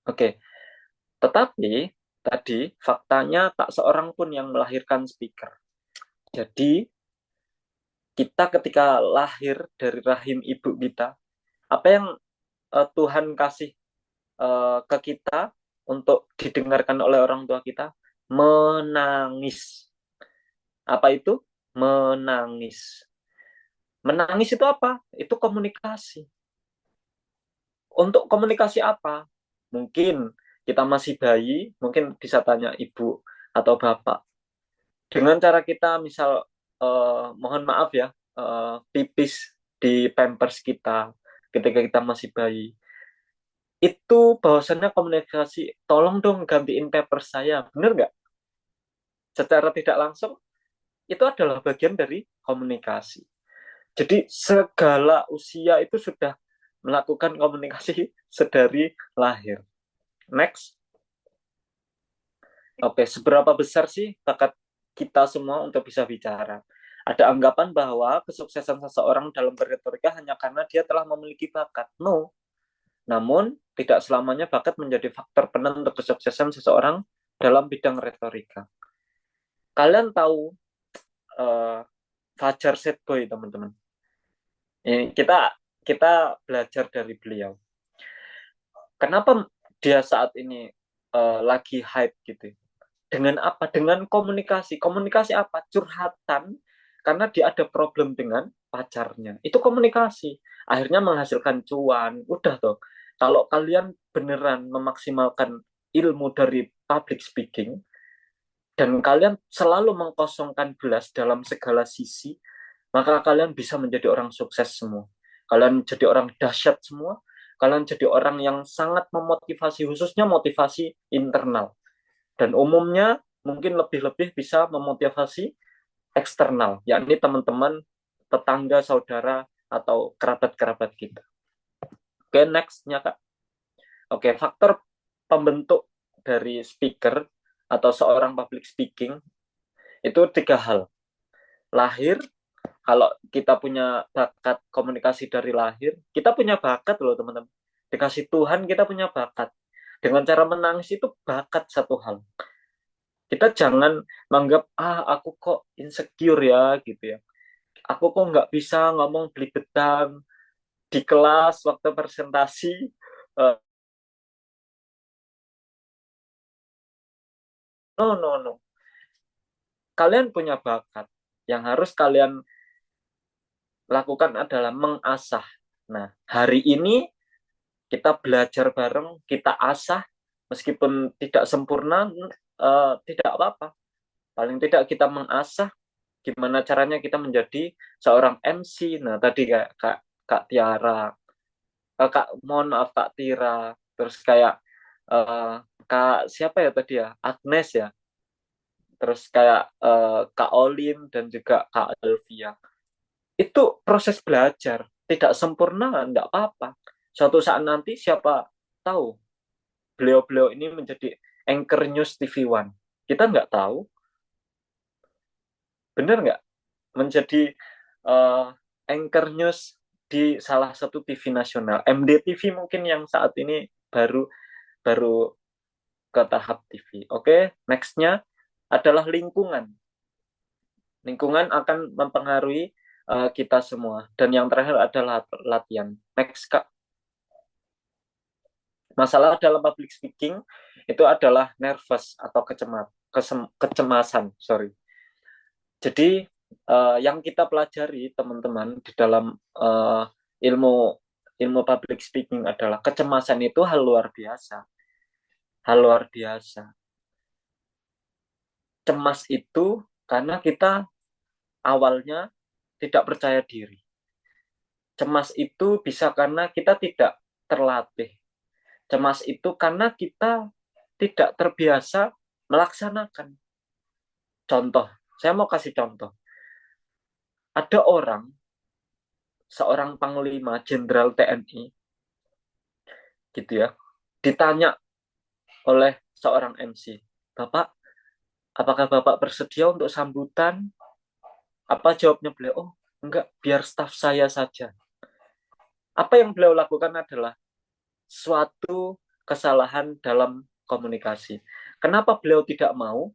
Oke, tetapi tadi faktanya tak seorang pun yang melahirkan speaker. Jadi kita ketika lahir dari rahim ibu kita, apa yang Tuhan kasih ke kita untuk didengarkan oleh orang tua kita? Menangis. Apa itu? Menangis. Menangis itu apa? Itu komunikasi. Untuk komunikasi apa? Mungkin kita masih bayi, mungkin bisa tanya ibu atau bapak. Dengan cara kita misal, mohon maaf ya, pipis di pampers kita ketika kita masih bayi. Itu bahwasannya komunikasi, tolong dong gantiin pampers saya. Benar nggak? Secara tidak langsung, itu adalah bagian dari komunikasi. Jadi segala usia itu sudah melakukan komunikasi sedari lahir. Next. Oke, seberapa besar sih bakat kita semua untuk bisa bicara? Ada anggapan bahwa kesuksesan seseorang dalam berretorika hanya karena dia telah memiliki bakat. No. Namun, tidak selamanya bakat menjadi faktor penentu kesuksesan seseorang dalam bidang retorika. Kalian tahu Fajar Setboy, teman-teman? Ini kita belajar dari beliau. Kenapa dia saat ini lagi hype gitu? Dengan apa? Dengan komunikasi. Komunikasi apa? Curhatan. Karena dia ada problem dengan pacarnya. Itu komunikasi. Akhirnya menghasilkan cuan. Udah toh. Kalau kalian beneran memaksimalkan ilmu dari public speaking, dan kalian selalu mengkosongkan gelas dalam segala sisi, maka kalian bisa menjadi orang sukses semua. Kalian jadi orang dahsyat semua. Kalian jadi orang yang sangat memotivasi, khususnya motivasi internal. Dan umumnya mungkin lebih-lebih bisa memotivasi eksternal, yakni teman-teman, tetangga, saudara, atau kerabat-kerabat kita. Oke, next-nya, Kak. Oke, faktor pembentuk dari speaker atau seorang public speaking itu 3 hal. Lahir, kalau kita punya bakat komunikasi dari lahir, kita punya bakat loh teman-teman. Dikasih Tuhan kita punya bakat. Dengan cara menangis itu bakat satu hal. Kita jangan menganggap, aku kok insecure ya gitu ya. Aku kok nggak bisa ngomong belibetang di kelas waktu presentasi. No. Kalian punya bakat. Yang harus kalian lakukan adalah mengasah. Nah, hari ini kita belajar bareng, kita asah, meskipun tidak sempurna, tidak apa-apa. Paling tidak kita mengasah gimana caranya kita menjadi seorang MC. Nah, tadi kayak Kak Tiara, mohon maaf Kak Tira, terus kayak Kak siapa ya tadi ya, Agnes ya, terus kayak Kak Olim dan juga Kak Elvia. Itu proses belajar, tidak sempurna, enggak apa-apa. Suatu saat nanti siapa tahu beliau-beliau ini menjadi anchor news TV One. Kita nggak tahu. Bener nggak? Menjadi anchor news di salah satu TV nasional. MDTV mungkin yang saat ini baru ke tahap TV. Oke, next-nya adalah lingkungan. Lingkungan akan mempengaruhi kita semua. Dan yang terakhir adalah latihan. Next, Kak. Masalah dalam public speaking itu adalah nervous atau kecemasan. Jadi yang kita pelajari teman-teman di dalam ilmu public speaking adalah kecemasan itu hal luar biasa. Cemas itu karena kita awalnya tidak percaya diri. Cemas itu bisa karena kita tidak terlatih. Cemas itu karena kita tidak terbiasa melaksanakan. Contoh, saya mau kasih contoh. Ada orang seorang panglima jenderal TNI gitu ya, ditanya oleh seorang MC, Bapak, apakah Bapak bersedia untuk sambutan? Apa jawabnya beliau? Oh, enggak, biar staf saya saja. Apa yang beliau lakukan adalah suatu kesalahan dalam komunikasi. Kenapa beliau tidak mau?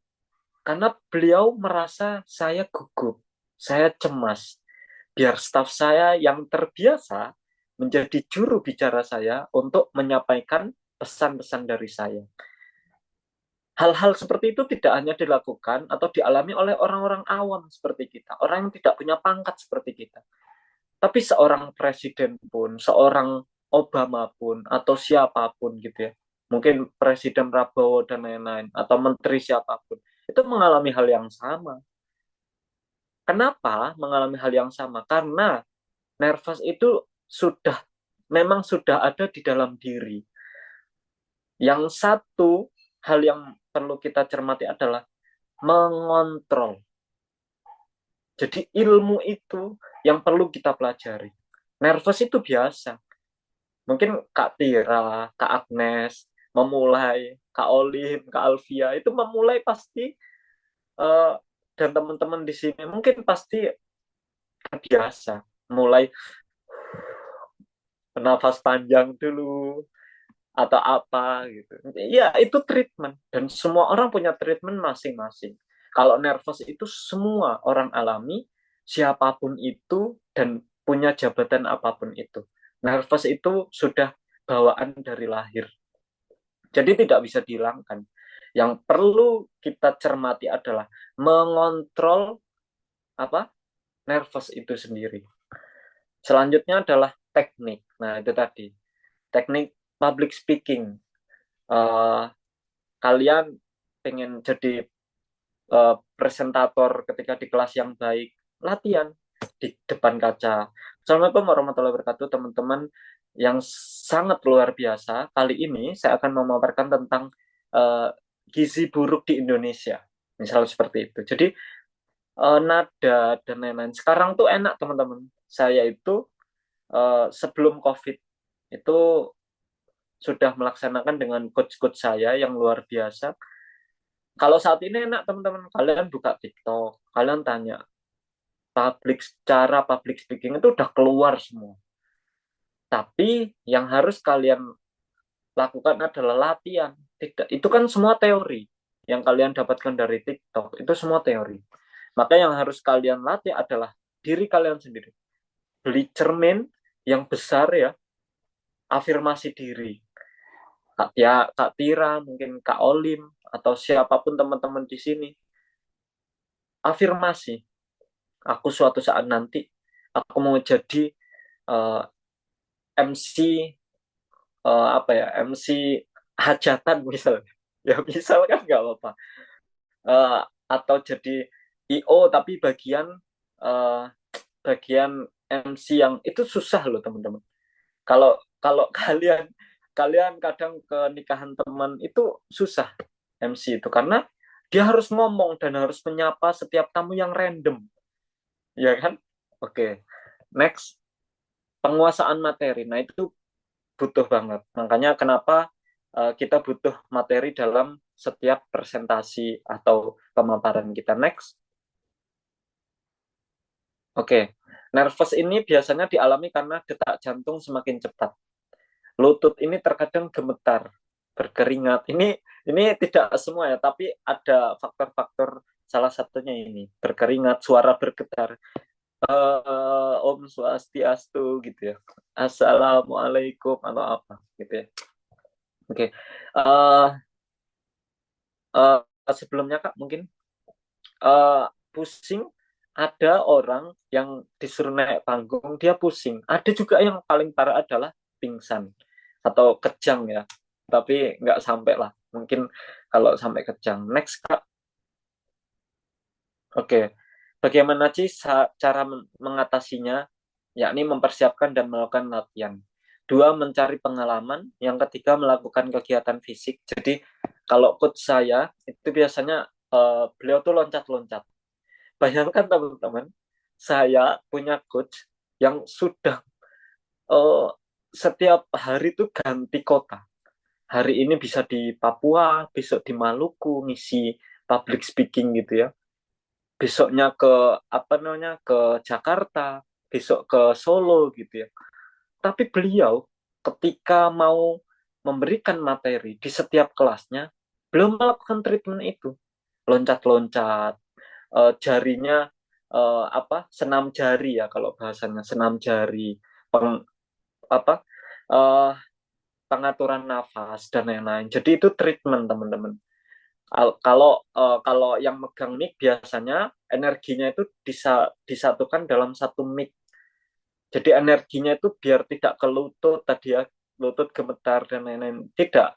Karena beliau merasa saya gugup, saya cemas. Biar staf saya yang terbiasa menjadi juru bicara saya untuk menyampaikan pesan-pesan dari saya. Hal-hal seperti itu tidak hanya dilakukan atau dialami oleh orang-orang awam seperti kita, orang yang tidak punya pangkat seperti kita. Tapi seorang presiden pun, seorang Obama pun, atau siapapun gitu ya, mungkin Presiden Prabowo dan lain-lain, atau menteri siapapun, itu mengalami hal yang sama. Kenapa mengalami hal yang sama? Karena nervous itu memang sudah ada di dalam diri. Yang satu hal yang perlu kita cermati adalah mengontrol. Jadi ilmu itu yang perlu kita pelajari. Nervous itu biasa. Mungkin Kak Tira, Kak Agnes memulai, Kak Olim, Kak Alfia itu memulai pasti dan teman-teman di sini mungkin pasti biasa mulai bernafas panjang dulu atau apa gitu. Ya, itu treatment dan semua orang punya treatment masing-masing. Kalau nervous itu semua orang alami, siapapun itu dan punya jabatan apapun itu. Nervous itu sudah bawaan dari lahir. Jadi tidak bisa dihilangkan. Yang perlu kita cermati adalah mengontrol nervous itu sendiri. Selanjutnya adalah teknik. Nah, itu tadi. Teknik public speaking. Kalian pengen jadi presentator ketika di kelas yang baik, latihan di depan kaca. Assalamualaikum warahmatullahi wabarakatuh, teman-teman yang sangat luar biasa. Kali ini saya akan memaparkan tentang gizi buruk di Indonesia. Misal seperti itu. Jadi nada dan lain-lain. Sekarang tuh enak, teman-teman. Saya itu sebelum COVID itu sudah melaksanakan dengan coach-coach saya yang luar biasa. Kalau saat ini enak, teman-teman, kalian buka TikTok, kalian tanya cara public speaking itu udah keluar semua. Tapi yang harus kalian lakukan adalah latihan. Tidak, itu kan semua teori yang kalian dapatkan dari TikTok, itu semua teori. Maka yang harus kalian latih adalah diri kalian sendiri. Beli cermin yang besar ya, afirmasi diri. Kak Tira, mungkin Kak Olim, atau siapapun teman-teman di sini. Afirmasi. Aku suatu saat nanti, aku mau jadi MC, MC hajatan misalnya. Ya misal kan nggak apa-apa. Atau jadi IO, tapi bagian MC yang itu susah loh, teman-teman. Kalau kalian kadang ke nikahan teman itu susah MC itu karena dia harus ngomong dan harus menyapa setiap tamu yang random, ya kan? Oke, next, penguasaan materi. Nah itu butuh banget. Makanya kenapa kita butuh materi dalam setiap presentasi atau pemaparan kita. Next. Oke, nervous ini biasanya dialami karena detak jantung semakin cepat. Lutut ini terkadang gemetar, berkeringat. Ini tidak semua ya, tapi ada faktor-faktor, salah satunya ini, berkeringat, suara bergetar. Om Swastiastu gitu ya. Assalamualaikum atau apa gitu ya. Oke. Sebelumnya Kak mungkin pusing, ada orang yang disuruh naik panggung dia pusing. Ada juga yang paling parah adalah pingsan atau kejang ya. Tapi nggak sampai lah. Mungkin kalau sampai kejang. Next Kak. Oke. Bagaimana sih cara mengatasinya? Yakni mempersiapkan dan melakukan latihan. 2, mencari pengalaman. Yang ketiga, melakukan kegiatan fisik. Jadi kalau coach saya itu biasanya beliau tuh loncat-loncat. Bayangkan teman-teman, saya punya coach yang sudah eh, setiap hari itu ganti kota. Hari ini bisa di Papua, besok di Maluku ngisi public speaking gitu ya. Besoknya ke apa namanya ke Jakarta, besok ke Solo gitu ya. Tapi beliau ketika mau memberikan materi di setiap kelasnya, belum melakukan treatment itu. Loncat-loncat, jarinya apa? Senam jari ya kalau bahasanya, senam jari, peng, apa? eh, pengaturan nafas dan lain-lain. Jadi itu treatment teman-teman. Kalau yang megang mic biasanya energinya itu disatukan dalam satu mic. Jadi energinya itu biar tidak ke lutut tadi ya, lutut gemetar dan lain-lain. Tidak,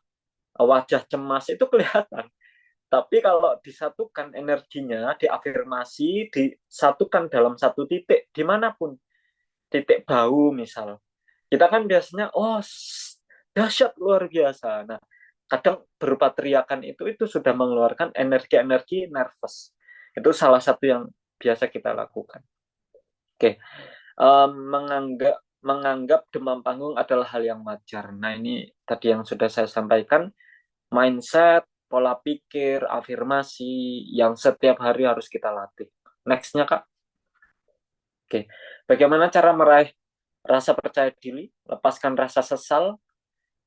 wajah cemas itu kelihatan. Tapi kalau disatukan energinya, diafirmasi, disatukan dalam satu titik, dimanapun. Titik bau misal. Kita kan biasanya, oh dahsyat luar biasa. Nah, kadang berupa teriakan itu sudah mengeluarkan energi-energi nervous. Itu salah satu yang biasa kita lakukan. Oke, menganggap demam panggung adalah hal yang wajar. Nah, ini tadi yang sudah saya sampaikan, mindset, pola pikir, afirmasi yang setiap hari harus kita latih. Nextnya, Kak. Oke, bagaimana cara meraih rasa percaya diri, lepaskan rasa sesal,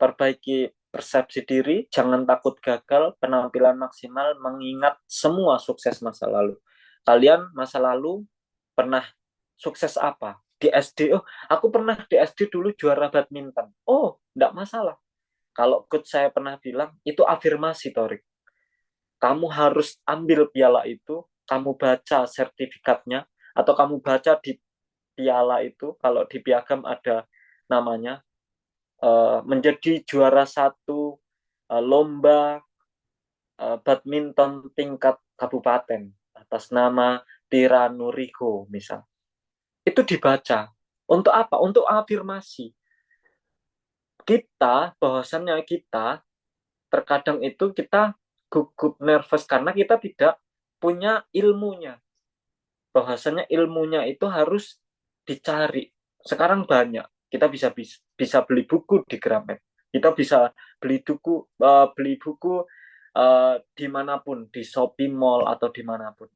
perbaiki persepsi diri, jangan takut gagal, penampilan maksimal, mengingat semua sukses masa lalu. Kalian masa lalu pernah sukses apa? Di SD, oh aku pernah di SD dulu juara badminton. Oh, enggak masalah. Kalau coach saya pernah bilang, itu afirmasi, Torik. Kamu harus ambil piala itu, kamu baca sertifikatnya, atau kamu baca di piala itu, kalau di piagam ada namanya, menjadi juara satu lomba badminton tingkat kabupaten atas nama Tira Nuriko misal. Itu dibaca. Untuk apa? Untuk afirmasi. Kita, bahwasannya kita, terkadang itu kita gugup nervous karena kita tidak punya ilmunya. Bahwasannya ilmunya itu harus dicari. Sekarang banyak. Kita bisa beli buku di Gramet. Kita bisa beli buku dimanapun, di Shopee Mall atau dimanapun.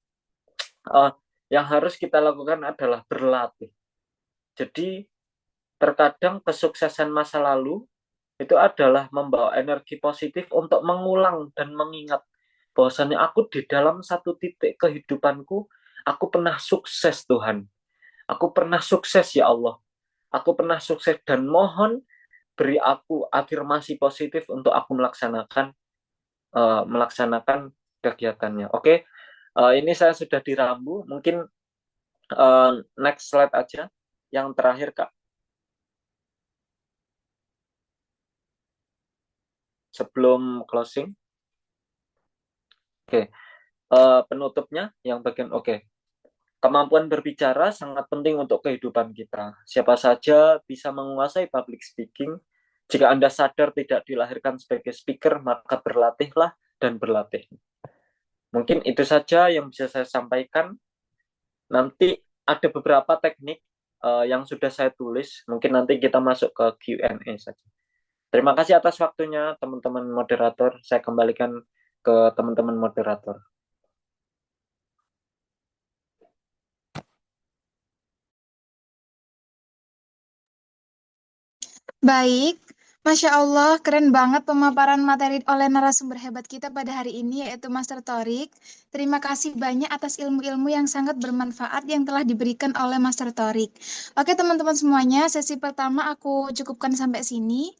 Yang harus kita lakukan adalah berlatih. Jadi terkadang kesuksesan masa lalu itu adalah membawa energi positif untuk mengulang dan mengingat bahwasannya aku di dalam satu titik kehidupanku, aku pernah sukses Tuhan. Aku pernah sukses ya Allah. Aku pernah sukses dan mohon beri aku afirmasi positif untuk aku melaksanakan kegiatannya. Oke, ini saya sudah dirambu. Mungkin next slide aja. Yang terakhir Kak. Sebelum closing. Oke, penutupnya yang bagian oke. Kemampuan berbicara sangat penting untuk kehidupan kita. Siapa saja bisa menguasai public speaking. Jika Anda sadar tidak dilahirkan sebagai speaker, maka berlatihlah dan berlatih. Mungkin itu saja yang bisa saya sampaikan. Nanti ada beberapa teknik yang sudah saya tulis. Mungkin nanti kita masuk ke Q&A saja. Terima kasih atas waktunya, teman-teman moderator. Saya kembalikan ke teman-teman moderator. Baik, Masya Allah, keren banget pemaparan materi oleh narasumber hebat kita pada hari ini, yaitu Master Torik. Terima kasih banyak atas ilmu-ilmu yang sangat bermanfaat yang telah diberikan oleh Master Torik. Oke, teman-teman semuanya, sesi pertama aku cukupkan sampai sini.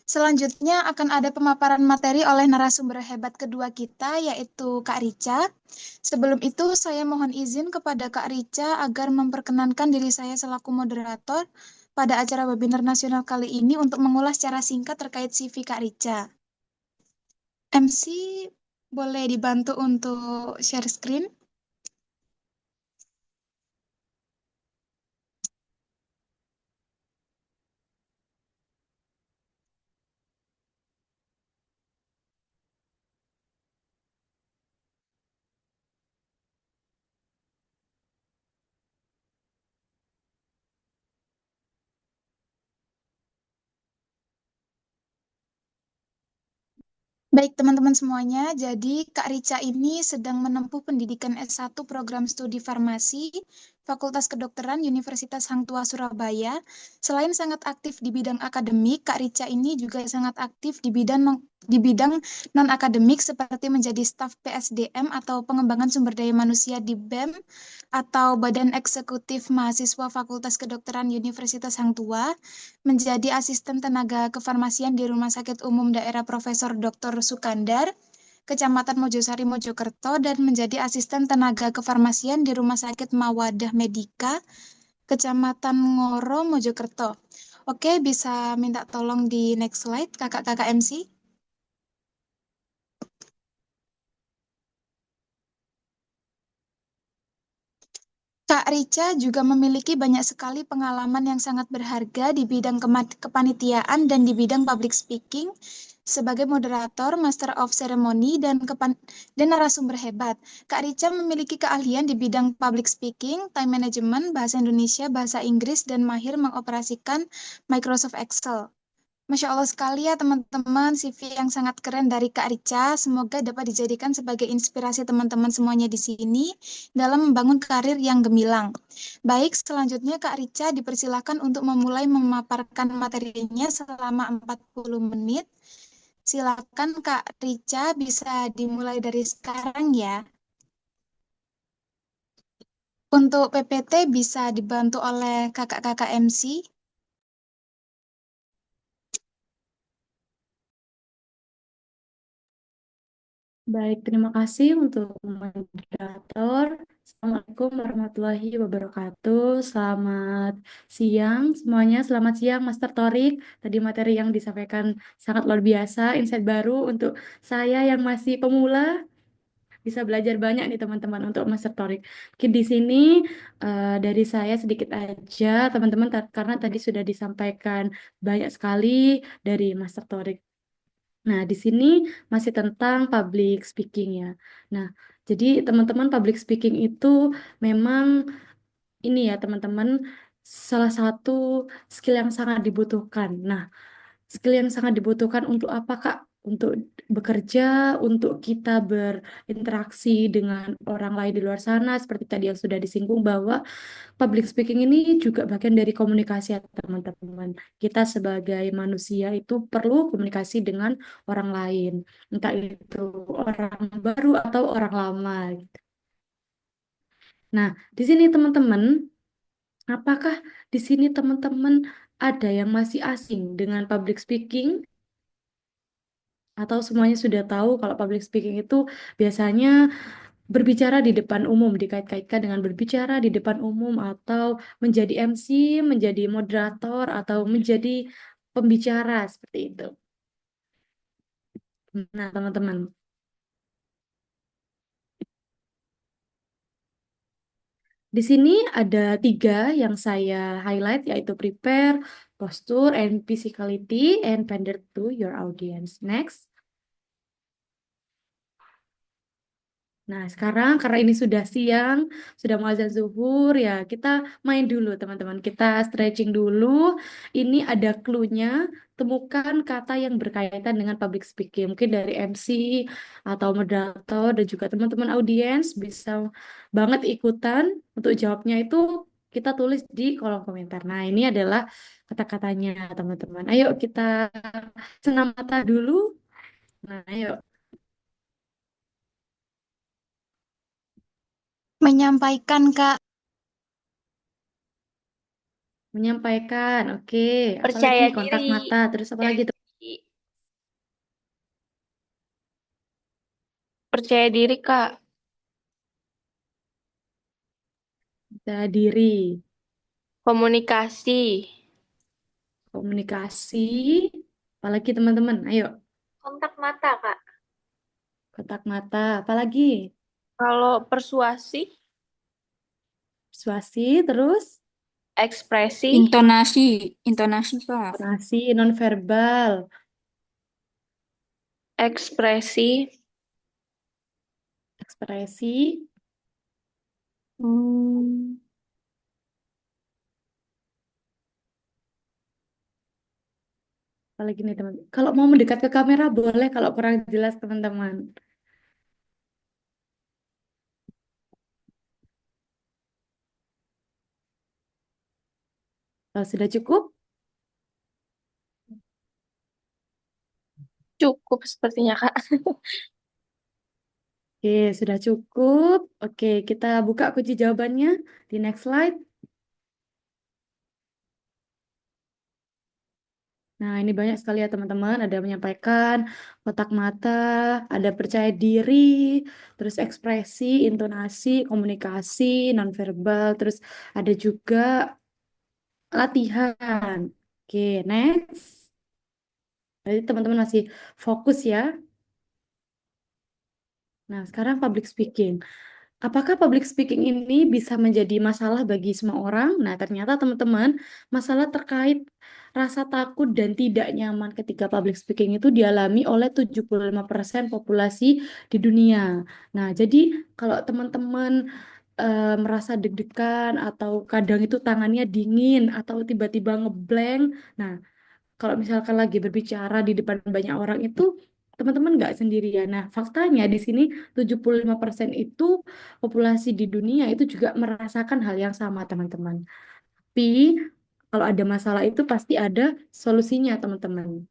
Selanjutnya akan ada pemaparan materi oleh narasumber hebat kedua kita, yaitu Kak Rica. Sebelum itu, saya mohon izin kepada Kak Rica agar memperkenankan diri saya selaku moderator pada acara webinar nasional kali ini untuk mengulas secara singkat terkait CV Kak Rica. MC, boleh dibantu untuk share screen? Baik teman-teman semuanya, jadi Kak Rica ini sedang menempuh pendidikan S1 program studi farmasi Fakultas Kedokteran Universitas Hang Tuah Surabaya. Selain sangat aktif di bidang akademik, Kak Rica ini juga sangat aktif di bidang non-akademik seperti menjadi staf PSDM atau pengembangan sumber daya manusia di BEM atau Badan Eksekutif Mahasiswa Fakultas Kedokteran Universitas Hang Tuah, menjadi asisten tenaga kefarmasian di Rumah Sakit Umum Daerah Profesor Dr. Sukandar, Kecamatan Mojosari, Mojokerto, dan menjadi asisten tenaga kefarmasian di Rumah Sakit Mawadah Medika, Kecamatan Ngoro, Mojokerto. Oke, bisa minta tolong di next slide, kakak-kakak MC. Kak Rica juga memiliki banyak sekali pengalaman yang sangat berharga di bidang kepanitiaan dan di bidang public speaking sebagai moderator, master of ceremony, dan narasumber hebat. Kak Rica memiliki keahlian di bidang public speaking, time management, bahasa Indonesia, bahasa Inggris, dan mahir mengoperasikan Microsoft Excel. Masya Allah sekali ya teman-teman, CV yang sangat keren dari Kak Rica. Semoga dapat dijadikan sebagai inspirasi teman-teman semuanya di sini dalam membangun karir yang gemilang. Baik, selanjutnya Kak Rica dipersilakan untuk memulai memaparkan materinya selama 40 menit. Silakan Kak Rica, bisa dimulai dari sekarang ya. Untuk PPT bisa dibantu oleh kakak-kakak MC. Baik, terima kasih untuk moderator. Assalamualaikum warahmatullahi wabarakatuh. Selamat siang semuanya. Selamat siang, Master Torik. Tadi materi yang disampaikan sangat luar biasa, insight baru untuk saya yang masih pemula. Bisa belajar banyak nih teman-teman untuk Master Torik. Mungkin di sini dari saya sedikit aja teman-teman karena tadi sudah disampaikan banyak sekali dari Master Torik. Nah, di sini masih tentang public speaking ya. Nah, jadi teman-teman public speaking itu memang ini ya teman-teman salah satu skill yang sangat dibutuhkan. Nah, skill yang sangat dibutuhkan untuk apa, Kak? Untuk bekerja, untuk kita berinteraksi dengan orang lain di luar sana, seperti tadi yang sudah disinggung bahwa public speaking ini juga bagian dari komunikasi ya teman-teman. Kita sebagai manusia itu perlu komunikasi dengan orang lain, entah itu orang baru atau orang lama, gitu. Nah, di sini teman-teman, apakah di sini teman-teman ada yang masih asing dengan public speaking? Atau semuanya sudah tahu kalau public speaking itu biasanya berbicara di depan umum, dikait-kaitkan dengan berbicara di depan umum atau menjadi MC, menjadi moderator, atau menjadi pembicara seperti itu. Nah, teman-teman, di sini ada 3 yang saya highlight, yaitu prepare, posture, and physicality, and pander to your audience. Next. Nah, sekarang karena ini sudah siang, sudah mau azan zuhur, ya kita main dulu teman-teman. Kita stretching dulu. Ini ada clue-nya. Temukan kata yang berkaitan dengan public speaking. Mungkin dari MC atau moderator dan juga teman-teman audiens bisa banget ikutan. Untuk jawabnya itu kita tulis di kolom komentar. Nah, ini adalah kata-katanya teman-teman. Ayo kita senam mata dulu. Nah, ayo. Menyampaikan Kak. Menyampaikan, oke. Apalagi Percaya kontak diri. mata, terus apa lagi tuh? Percaya diri, Kak. Percaya diri, Komunikasi. komunikasi, apalagi teman-teman, ayo. Kontak mata, Kak. Kontak mata, apalagi? Kalau persuasi, Persuasi, terus ekspresi, Intonasi Kak. intonasi, nonverbal, ekspresi, ekspresi, hmm, Apalagi nih teman. Kalau mau mendekat ke kamera boleh kalau kurang jelas teman-teman. Kalau sudah cukup? Cukup sepertinya, Kak. Oke, sudah cukup. Oke, kita buka kunci jawabannya di next slide. Nah, ini banyak sekali ya teman-teman. Ada yang menyampaikan kotak mata, ada percaya diri, terus ekspresi, intonasi, komunikasi, nonverbal, terus ada juga latihan. Oke, next. Jadi teman-teman masih fokus ya. Nah, sekarang public speaking. Apakah public speaking ini bisa menjadi masalah bagi semua orang? Nah, ternyata teman-teman, masalah terkait rasa takut dan tidak nyaman ketika public speaking itu dialami oleh 75% populasi di dunia. Nah, jadi kalau teman-teman merasa deg-degan atau kadang itu tangannya dingin atau tiba-tiba ngeblank, nah kalau misalkan lagi berbicara di depan banyak orang itu teman-teman nggak sendirian. Nah, faktanya di sini 75% itu populasi di dunia itu juga merasakan hal yang sama, teman-teman. Tapi kalau ada masalah itu pasti ada solusinya, teman-teman.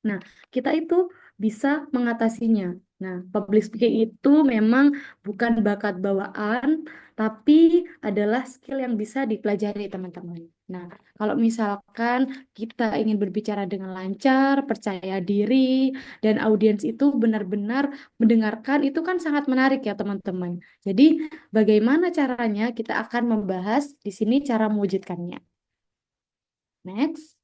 Nah, kita itu bisa mengatasinya. Nah, public speaking itu memang bukan bakat bawaan, tapi adalah skill yang bisa dipelajari, teman-teman. Nah, kalau misalkan kita ingin berbicara dengan lancar, percaya diri, dan audiens itu benar-benar mendengarkan, itu kan sangat menarik ya, teman-teman. Jadi, bagaimana caranya kita akan membahas di sini cara mewujudkannya. Next.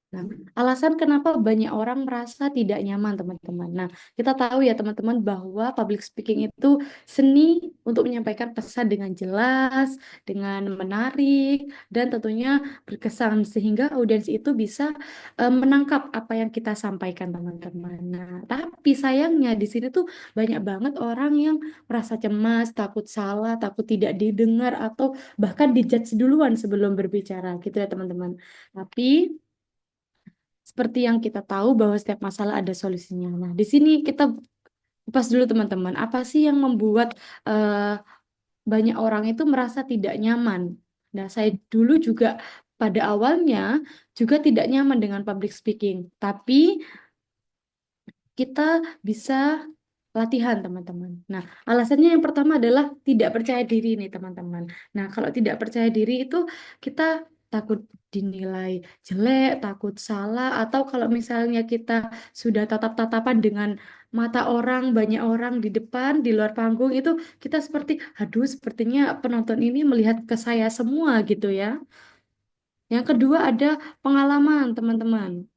Nah, alasan kenapa banyak orang merasa tidak nyaman, teman-teman. Nah, kita tahu ya, teman-teman, bahwa public speaking itu seni untuk menyampaikan pesan dengan jelas, dengan menarik, dan tentunya berkesan, sehingga audiens itu bisa menangkap apa yang kita sampaikan, teman-teman. Nah, tapi sayangnya di sini tuh banyak banget orang yang merasa cemas, takut salah, takut tidak didengar, atau bahkan dijudge duluan sebelum berbicara, gitu ya, teman-teman. Tapi seperti yang kita tahu bahwa setiap masalah ada solusinya. Nah, di sini kita kupas dulu teman-teman, apa sih yang membuat banyak orang itu merasa tidak nyaman? Nah, saya dulu juga pada awalnya juga tidak nyaman dengan public speaking, tapi kita bisa latihan, teman-teman. Nah, alasannya yang pertama adalah tidak percaya diri nih, teman-teman. Nah, kalau tidak percaya diri itu kita takut dinilai jelek, takut salah, atau kalau misalnya kita sudah tatap-tatapan dengan mata orang, banyak orang di depan, di luar panggung itu kita seperti, aduh, sepertinya penonton ini melihat ke saya semua gitu ya. Yang kedua ada pengalaman, teman-teman.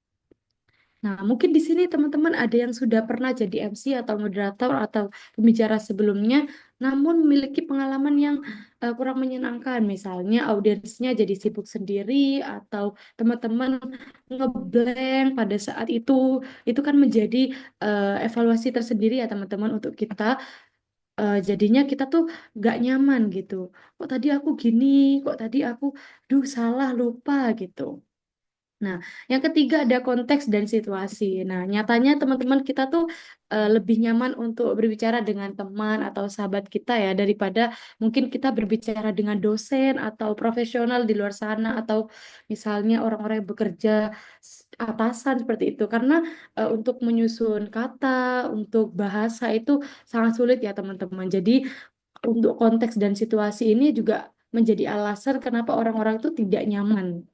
Nah, mungkin di sini teman-teman ada yang sudah pernah jadi MC atau moderator atau pembicara sebelumnya, namun memiliki pengalaman yang kurang menyenangkan. Misalnya audiensnya jadi sibuk sendiri atau teman-teman ngeblank pada saat itu kan menjadi evaluasi tersendiri ya teman-teman untuk kita. Jadinya kita tuh gak nyaman gitu. Kok tadi aku gini, kok tadi aku, duh salah, lupa gitu. Nah, yang ketiga ada konteks dan situasi. Nah, nyatanya teman-teman kita tuh lebih nyaman untuk berbicara dengan teman atau sahabat kita ya daripada mungkin kita berbicara dengan dosen atau profesional di luar sana atau misalnya orang-orang yang bekerja atasan seperti itu. Karena untuk menyusun kata, untuk bahasa itu sangat sulit ya teman-teman. Jadi untuk konteks dan situasi ini juga menjadi alasan kenapa orang-orang itu tidak nyaman.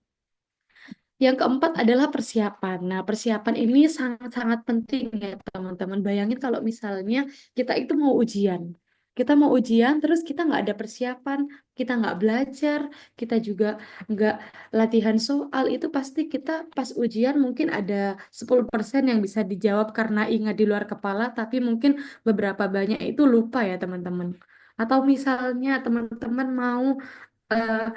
Yang keempat adalah persiapan. Nah, persiapan ini sangat-sangat penting ya, teman-teman. Bayangin kalau misalnya kita itu mau ujian. Kita mau ujian, terus kita nggak ada persiapan, kita nggak belajar, kita juga nggak latihan soal, itu pasti kita pas ujian mungkin ada 10% yang bisa dijawab karena ingat di luar kepala, tapi mungkin beberapa banyak itu lupa ya, teman-teman. Atau misalnya teman-teman mau eh,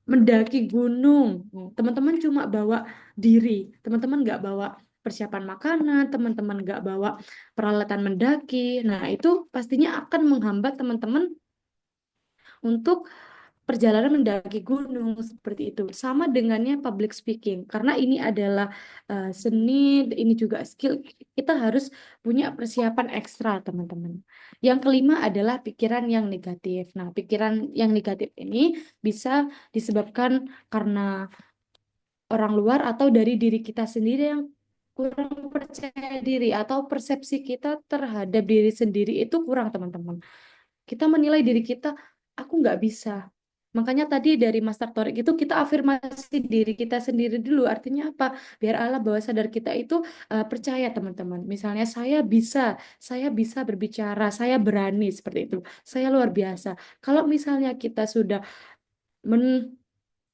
mendaki gunung. Teman-teman cuma bawa diri, teman-teman nggak bawa persiapan makanan, teman-teman nggak bawa peralatan mendaki. Nah, itu pastinya akan menghambat teman-teman untuk perjalanan mendaki gunung seperti itu. Sama dengannya public speaking, karena ini adalah seni, ini juga skill. Kita harus punya persiapan ekstra, teman-teman. Yang kelima adalah pikiran yang negatif. Nah, pikiran yang negatif ini bisa disebabkan karena orang luar atau dari diri kita sendiri yang kurang percaya diri atau persepsi kita terhadap diri sendiri itu kurang, teman-teman. Kita menilai diri kita, aku nggak bisa. Makanya tadi dari Master Torik itu kita afirmasi diri kita sendiri dulu. Artinya apa? Biar alam bawah sadar kita itu percaya, teman-teman. Misalnya saya bisa berbicara, saya berani seperti itu. Saya luar biasa. Kalau misalnya kita sudah men-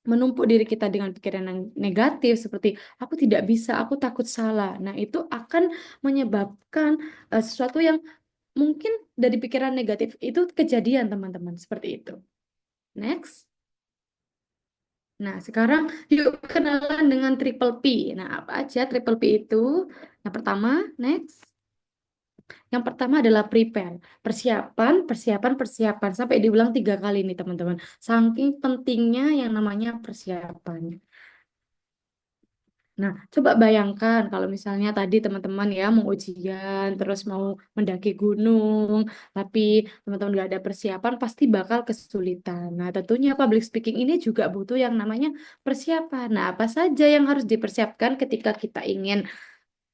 menumpuk diri kita dengan pikiran yang negatif seperti aku tidak bisa, aku takut salah. Nah, itu akan menyebabkan sesuatu yang mungkin dari pikiran negatif itu kejadian, teman-teman, seperti itu. Next. Nah, sekarang yuk kenalan dengan triple P. Nah, apa aja triple P itu? Yang pertama, next. Yang pertama adalah prepare. Persiapan, persiapan, persiapan. Sampai diulang 3 kali nih, teman-teman. Saking pentingnya yang namanya persiapan. Nah, coba bayangkan kalau misalnya tadi teman-teman ya mau ujian, terus mau mendaki gunung, tapi teman-teman nggak ada persiapan, pasti bakal kesulitan. Nah, tentunya public speaking ini juga butuh yang namanya persiapan. Nah, apa saja yang harus dipersiapkan ketika kita ingin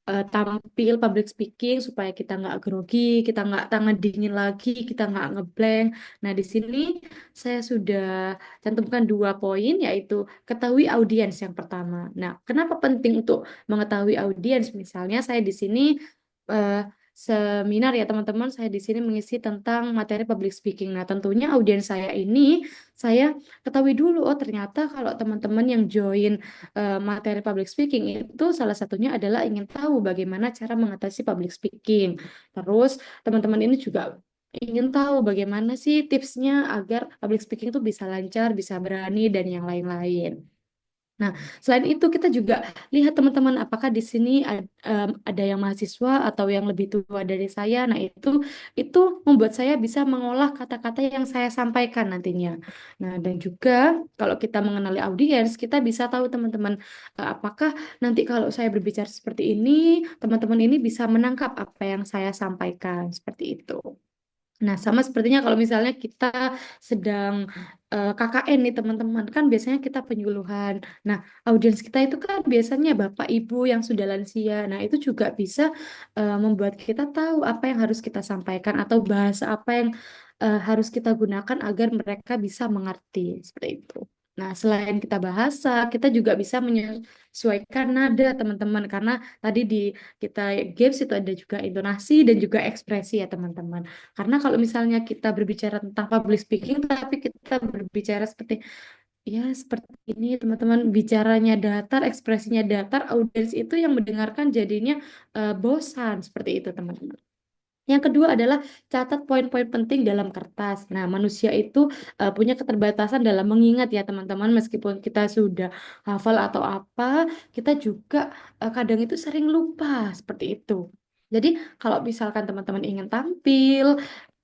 tampil public speaking supaya kita nggak grogi, kita nggak tangan dingin lagi, kita nggak ngeblank. Nah, di sini saya sudah cantumkan 2 poin, yaitu ketahui audiens yang pertama. Nah, kenapa penting untuk mengetahui audiens? Misalnya saya di sini eh, seminar ya teman-teman, saya di sini mengisi tentang materi public speaking. Nah, tentunya audiens saya ini saya ketahui dulu. Oh, ternyata kalau teman-teman yang join materi public speaking itu salah satunya adalah ingin tahu bagaimana cara mengatasi public speaking. Terus teman-teman ini juga ingin tahu bagaimana sih tipsnya agar public speaking itu bisa lancar, bisa berani, dan yang lain-lain. Nah, selain itu kita juga lihat teman-teman apakah di sini ada yang mahasiswa atau yang lebih tua dari saya. Nah, itu membuat saya bisa mengolah kata-kata yang saya sampaikan nantinya. Nah, dan juga kalau kita mengenali audiens, kita bisa tahu teman-teman apakah nanti kalau saya berbicara seperti ini, teman-teman ini bisa menangkap apa yang saya sampaikan seperti itu. Nah, sama sepertinya kalau misalnya kita sedang KKN nih teman-teman, kan biasanya kita penyuluhan. Nah, audiens kita itu kan biasanya bapak ibu yang sudah lansia. Nah, itu juga bisa membuat kita tahu apa yang harus kita sampaikan atau bahasa apa yang harus kita gunakan agar mereka bisa mengerti seperti itu. Nah, selain kita bahasa, kita juga bisa menyesuaikan nada teman-teman, karena tadi di kita games itu ada juga intonasi dan juga ekspresi ya teman-teman. Karena kalau misalnya kita berbicara tentang public speaking, tapi kita berbicara seperti ya seperti ini teman-teman, bicaranya datar, ekspresinya datar, audiens itu yang mendengarkan jadinya bosan seperti itu teman-teman. Yang kedua adalah catat poin-poin penting dalam kertas. Nah, manusia itu punya keterbatasan dalam mengingat ya teman-teman, meskipun kita sudah hafal atau apa, kita juga kadang itu sering lupa seperti itu. Jadi, kalau misalkan teman-teman ingin tampil,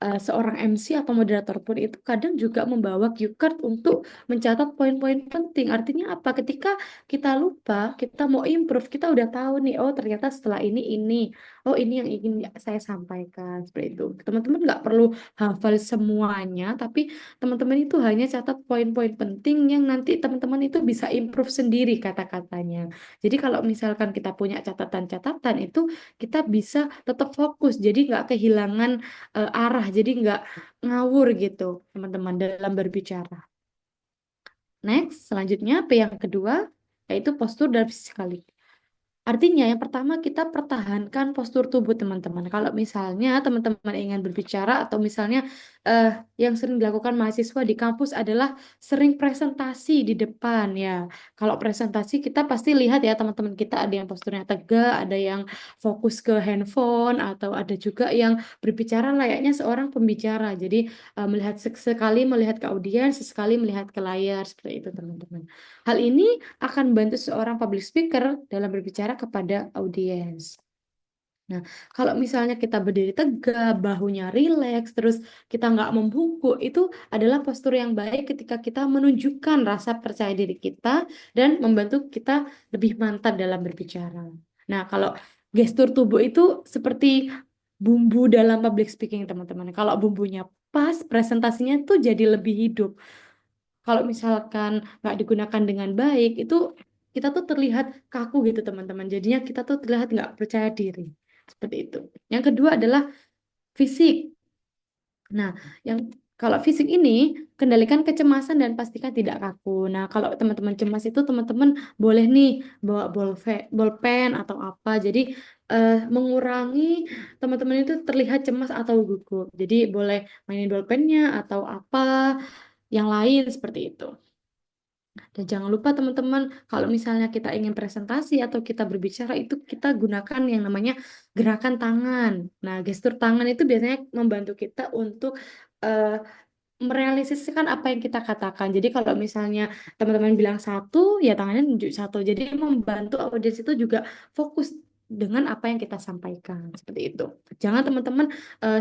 seorang MC atau moderator pun itu kadang juga membawa cue card untuk mencatat poin-poin penting. Artinya apa? Ketika kita lupa, kita mau improve, kita udah tahu nih, oh ternyata setelah ini. Oh, ini yang ingin saya sampaikan seperti itu. Teman-teman nggak perlu hafal semuanya, tapi teman-teman itu hanya catat poin-poin penting yang nanti teman-teman itu bisa improve sendiri kata-katanya. Jadi kalau misalkan kita punya catatan-catatan itu, kita bisa tetap fokus. Jadi nggak kehilangan arah, jadi nggak ngawur gitu, teman-teman dalam berbicara. Next, selanjutnya P yang kedua, yaitu postur dan physicality. Artinya yang pertama kita pertahankan postur tubuh teman-teman. Kalau misalnya teman-teman ingin berbicara atau misalnya eh, yang sering dilakukan mahasiswa di kampus adalah sering presentasi di depan ya. Kalau presentasi kita pasti lihat ya teman-teman, kita ada yang posturnya tegak, ada yang fokus ke handphone, atau ada juga yang berbicara layaknya seorang pembicara. Jadi melihat sekali melihat ke audiens, sesekali melihat ke layar seperti itu teman-teman. Hal ini akan membantu seorang public speaker dalam berbicara kepada audiens. Nah, kalau misalnya kita berdiri tegak, bahunya rileks, terus kita nggak membungkuk, itu adalah postur yang baik ketika kita menunjukkan rasa percaya diri kita dan membantu kita lebih mantap dalam berbicara. Nah, kalau gestur tubuh itu seperti bumbu dalam public speaking, teman-teman. Kalau bumbunya pas, presentasinya tuh jadi lebih hidup. Kalau misalkan nggak digunakan dengan baik, itu kita tuh terlihat kaku gitu, teman-teman. Jadinya kita tuh terlihat nggak percaya diri. Seperti itu. Yang kedua adalah fisik. Nah, yang kalau fisik ini kendalikan kecemasan dan pastikan tidak kaku. Nah, kalau teman-teman cemas itu teman-teman boleh nih bawa bolpen atau apa. Jadi mengurangi teman-teman itu terlihat cemas atau gugup. Jadi boleh mainin bolpennya atau apa yang lain seperti itu. Dan jangan lupa teman-teman, kalau misalnya kita ingin presentasi atau kita berbicara itu kita gunakan yang namanya gerakan tangan. Nah, gestur tangan itu biasanya membantu kita untuk eh, merealisasikan apa yang kita katakan. Jadi kalau misalnya teman-teman bilang satu, ya tangannya nunjuk satu. Jadi membantu audiens itu juga fokus dengan apa yang kita sampaikan. Seperti itu. Jangan teman-teman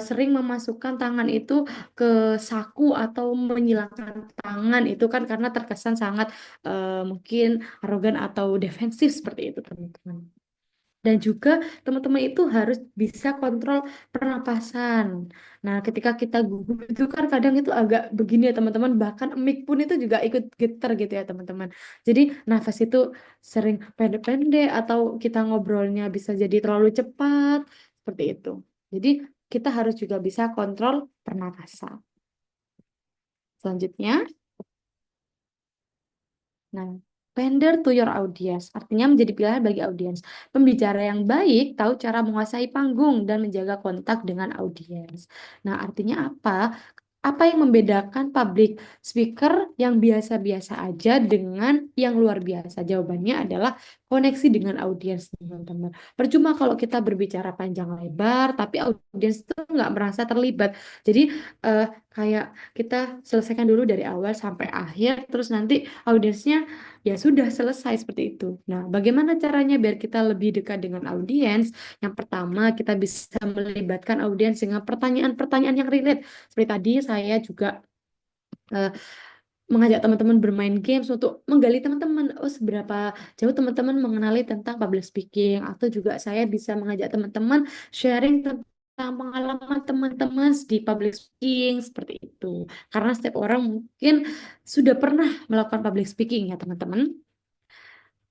sering memasukkan tangan itu ke saku atau menyilangkan tangan itu kan karena terkesan sangat mungkin arogan atau defensif seperti itu, teman-teman. Dan juga teman-teman itu harus bisa kontrol pernapasan. Nah, ketika kita gugup itu kan kadang itu agak begini ya teman-teman. Bahkan mic pun itu juga ikut getar gitu ya teman-teman. Jadi nafas itu sering pendek-pendek atau kita ngobrolnya bisa jadi terlalu cepat. Seperti itu. Jadi kita harus juga bisa kontrol pernapasan. Selanjutnya, nah, pander to your audience, artinya menjadi pilihan bagi audiens. Pembicara yang baik tahu cara menguasai panggung dan menjaga kontak dengan audiens. Nah, artinya apa? Apa yang membedakan public speaker yang biasa-biasa aja dengan yang luar biasa? Jawabannya adalah koneksi dengan audiens, teman-teman. Percuma kalau kita berbicara panjang lebar, tapi audiens itu nggak merasa terlibat. Jadi, eh, kayak kita selesaikan dulu dari awal sampai akhir, terus nanti audiensnya ya sudah selesai seperti itu. Nah, bagaimana caranya biar kita lebih dekat dengan audiens? Yang pertama, kita bisa melibatkan audiens dengan pertanyaan-pertanyaan yang relate. Seperti tadi saya juga eh, mengajak teman-teman bermain games untuk menggali teman-teman, oh seberapa jauh teman-teman mengenali tentang public speaking, atau juga saya bisa mengajak teman-teman sharing tentang pengalaman teman-teman di public speaking seperti itu. Karena setiap orang mungkin sudah pernah melakukan public speaking ya teman-teman.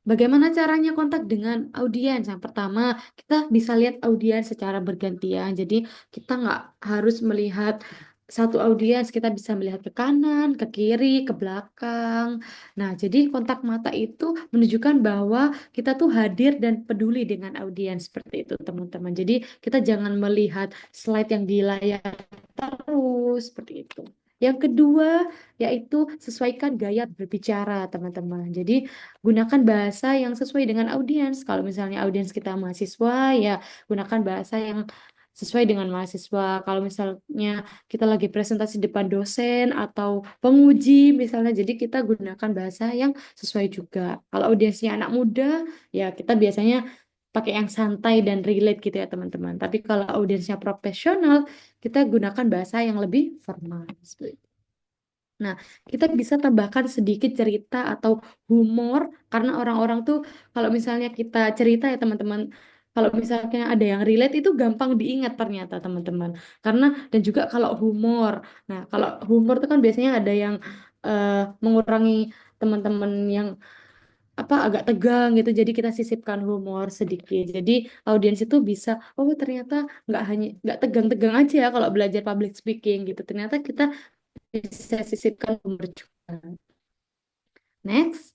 Bagaimana caranya kontak dengan audiens? Yang pertama, kita bisa lihat audiens secara bergantian. Jadi kita nggak harus melihat satu audiens, kita bisa melihat ke kanan, ke kiri, ke belakang. Nah, jadi kontak mata itu menunjukkan bahwa kita tuh hadir dan peduli dengan audiens seperti itu, teman-teman. Jadi kita jangan melihat slide yang di layar terus seperti itu. Yang kedua, yaitu sesuaikan gaya berbicara, teman-teman. Jadi gunakan bahasa yang sesuai dengan audiens. Kalau misalnya audiens kita mahasiswa, ya gunakan bahasa yang sesuai dengan mahasiswa. Kalau misalnya kita lagi presentasi depan dosen atau penguji, misalnya, jadi kita gunakan bahasa yang sesuai juga. Kalau audiensnya anak muda, ya kita biasanya pakai yang santai dan relate gitu ya teman-teman. Tapi kalau audiensnya profesional, kita gunakan bahasa yang lebih formal. Seperti itu. Nah, kita bisa tambahkan sedikit cerita atau humor karena orang-orang tuh kalau misalnya kita cerita ya teman-teman, kalau misalnya ada yang relate itu gampang diingat ternyata teman-teman. Karena dan juga kalau humor. Nah, kalau humor itu kan biasanya ada yang eh, mengurangi teman-teman yang apa agak tegang gitu. Jadi kita sisipkan humor sedikit. Jadi audiens itu bisa, oh ternyata nggak tegang-tegang aja ya kalau belajar public speaking gitu. Ternyata kita bisa sisipkan humor juga. Next.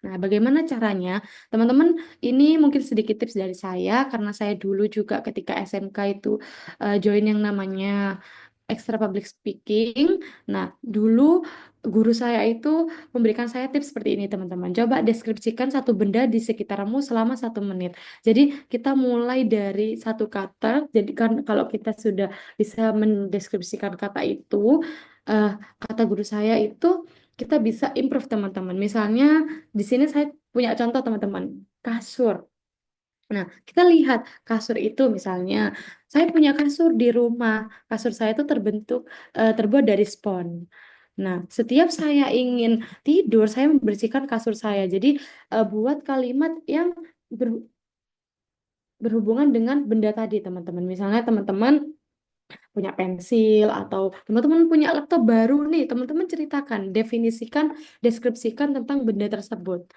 Nah, bagaimana caranya? Teman-teman, ini mungkin sedikit tips dari saya karena saya dulu juga ketika SMK itu join yang namanya Extra Public Speaking. Nah, dulu guru saya itu memberikan saya tips seperti ini, teman-teman. Coba deskripsikan satu benda di sekitarmu selama 1 menit. Jadi, kita mulai dari satu kata. Jadi, kan kalau kita sudah bisa mendeskripsikan kata itu, eh, kata guru saya itu kita bisa improve, teman-teman. Misalnya, di sini saya punya contoh, teman-teman. Kasur. Nah, kita lihat kasur itu misalnya, saya punya kasur di rumah. Kasur saya itu terbuat dari spons. Nah, setiap saya ingin tidur, saya membersihkan kasur saya. Jadi, buat kalimat yang berhubungan dengan benda tadi, teman-teman. Misalnya teman-teman punya pensil atau teman-teman punya laptop baru nih, teman-teman ceritakan, definisikan, deskripsikan tentang benda tersebut.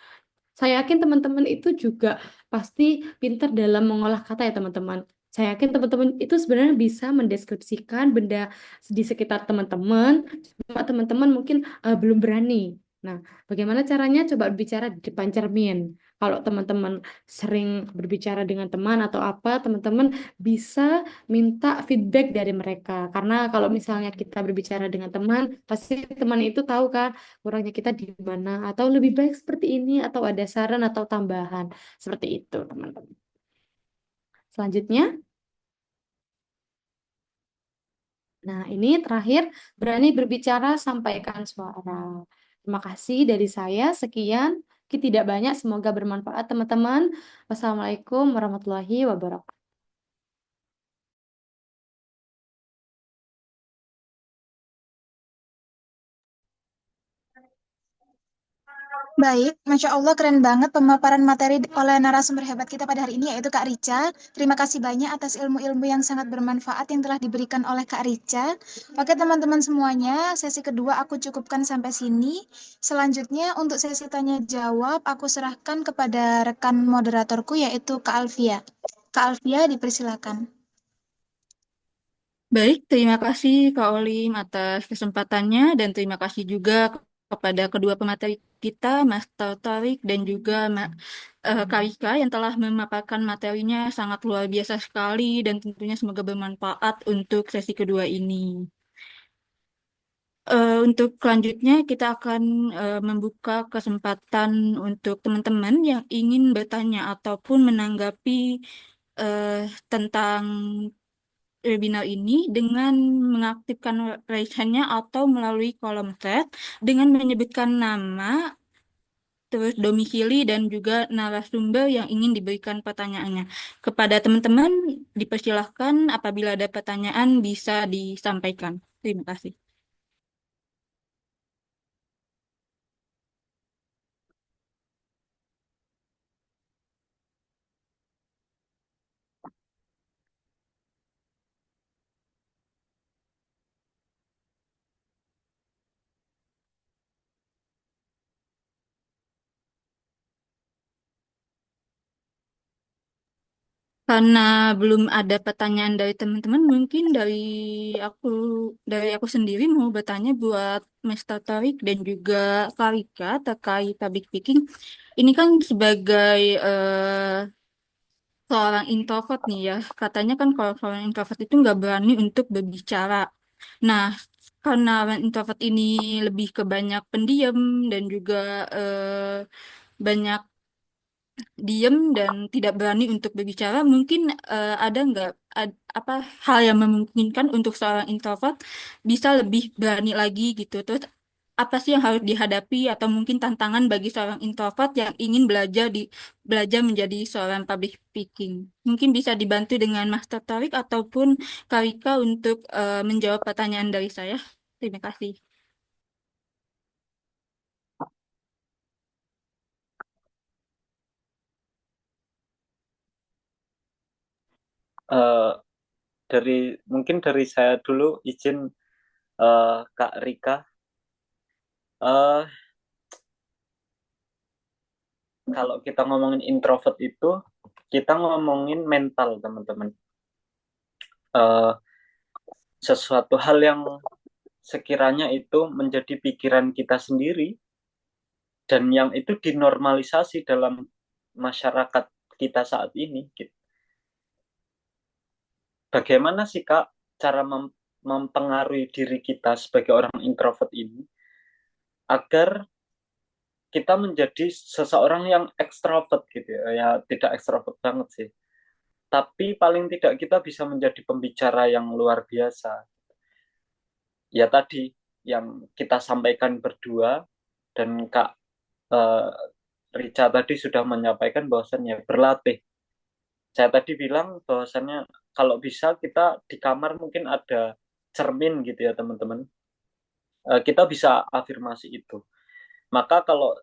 Saya yakin teman-teman itu juga pasti pintar dalam mengolah kata ya teman-teman. Saya yakin teman-teman itu sebenarnya bisa mendeskripsikan benda di sekitar teman-teman, cuma teman-teman mungkin belum berani. Nah, bagaimana caranya? Coba berbicara di depan cermin. Kalau teman-teman sering berbicara dengan teman atau apa, teman-teman bisa minta feedback dari mereka. Karena kalau misalnya kita berbicara dengan teman, pasti teman itu tahu kan kurangnya kita di mana atau lebih baik seperti ini atau ada saran atau tambahan seperti itu teman-teman. Selanjutnya, nah ini terakhir berani berbicara sampaikan suara. Terima kasih dari saya sekian. Tidak banyak, semoga bermanfaat teman-teman. Wassalamualaikum warahmatullahi wabarakatuh. Baik, Masya Allah keren banget pemaparan materi oleh narasumber hebat kita pada hari ini yaitu Kak Rica. Terima kasih banyak atas ilmu-ilmu yang sangat bermanfaat yang telah diberikan oleh Kak Rica. Oke teman-teman semuanya, sesi kedua aku cukupkan sampai sini. Selanjutnya untuk sesi tanya jawab aku serahkan kepada rekan moderatorku yaitu Kak Alfia. Kak Alfia dipersilakan. Baik, terima kasih Kak Olim atas kesempatannya dan terima kasih juga kepada kedua pemateri kita, Mas Tarik dan juga Kak Rika yang telah memaparkan materinya sangat luar biasa sekali dan tentunya semoga bermanfaat untuk sesi kedua ini. Untuk selanjutnya kita akan membuka kesempatan untuk teman-teman yang ingin bertanya ataupun menanggapi tentang webinar ini dengan mengaktifkan raise hand-nya atau melalui kolom chat dengan menyebutkan nama, terus domisili dan juga narasumber yang ingin diberikan pertanyaannya. Kepada teman-teman dipersilahkan apabila ada pertanyaan bisa disampaikan. Terima kasih. Karena belum ada pertanyaan dari teman-teman, mungkin aku dari aku sendiri mau bertanya buat Mr. Tarik dan juga Karika terkait public speaking. Ini kan sebagai seorang introvert nih ya, katanya kan kalau seorang introvert itu nggak berani untuk berbicara. Nah, karena orang introvert ini lebih ke banyak pendiam dan juga banyak diem dan tidak berani untuk berbicara, mungkin ada nggak apa hal yang memungkinkan untuk seorang introvert bisa lebih berani lagi gitu. Terus apa sih yang harus dihadapi atau mungkin tantangan bagi seorang introvert yang ingin belajar menjadi seorang public speaking? Mungkin bisa dibantu dengan Master Tariq ataupun Karika untuk menjawab pertanyaan dari saya. Terima kasih. Eh, mungkin dari saya dulu izin Kak Rika. Eh, Kalau kita ngomongin introvert itu, kita ngomongin mental, teman-teman. Eh, Sesuatu hal yang sekiranya itu menjadi pikiran kita sendiri dan yang itu dinormalisasi dalam masyarakat kita saat ini. Bagaimana sih Kak cara mempengaruhi diri kita sebagai orang introvert ini agar kita menjadi seseorang yang ekstrovert gitu ya, ya tidak ekstrovert banget sih, tapi paling tidak kita bisa menjadi pembicara yang luar biasa. Ya tadi yang kita sampaikan berdua dan Kak eh, Rica tadi sudah menyampaikan bahwasannya berlatih. Saya tadi bilang bahwasannya kalau bisa kita di kamar mungkin ada cermin gitu ya teman-teman. Kita bisa afirmasi itu. Maka kalau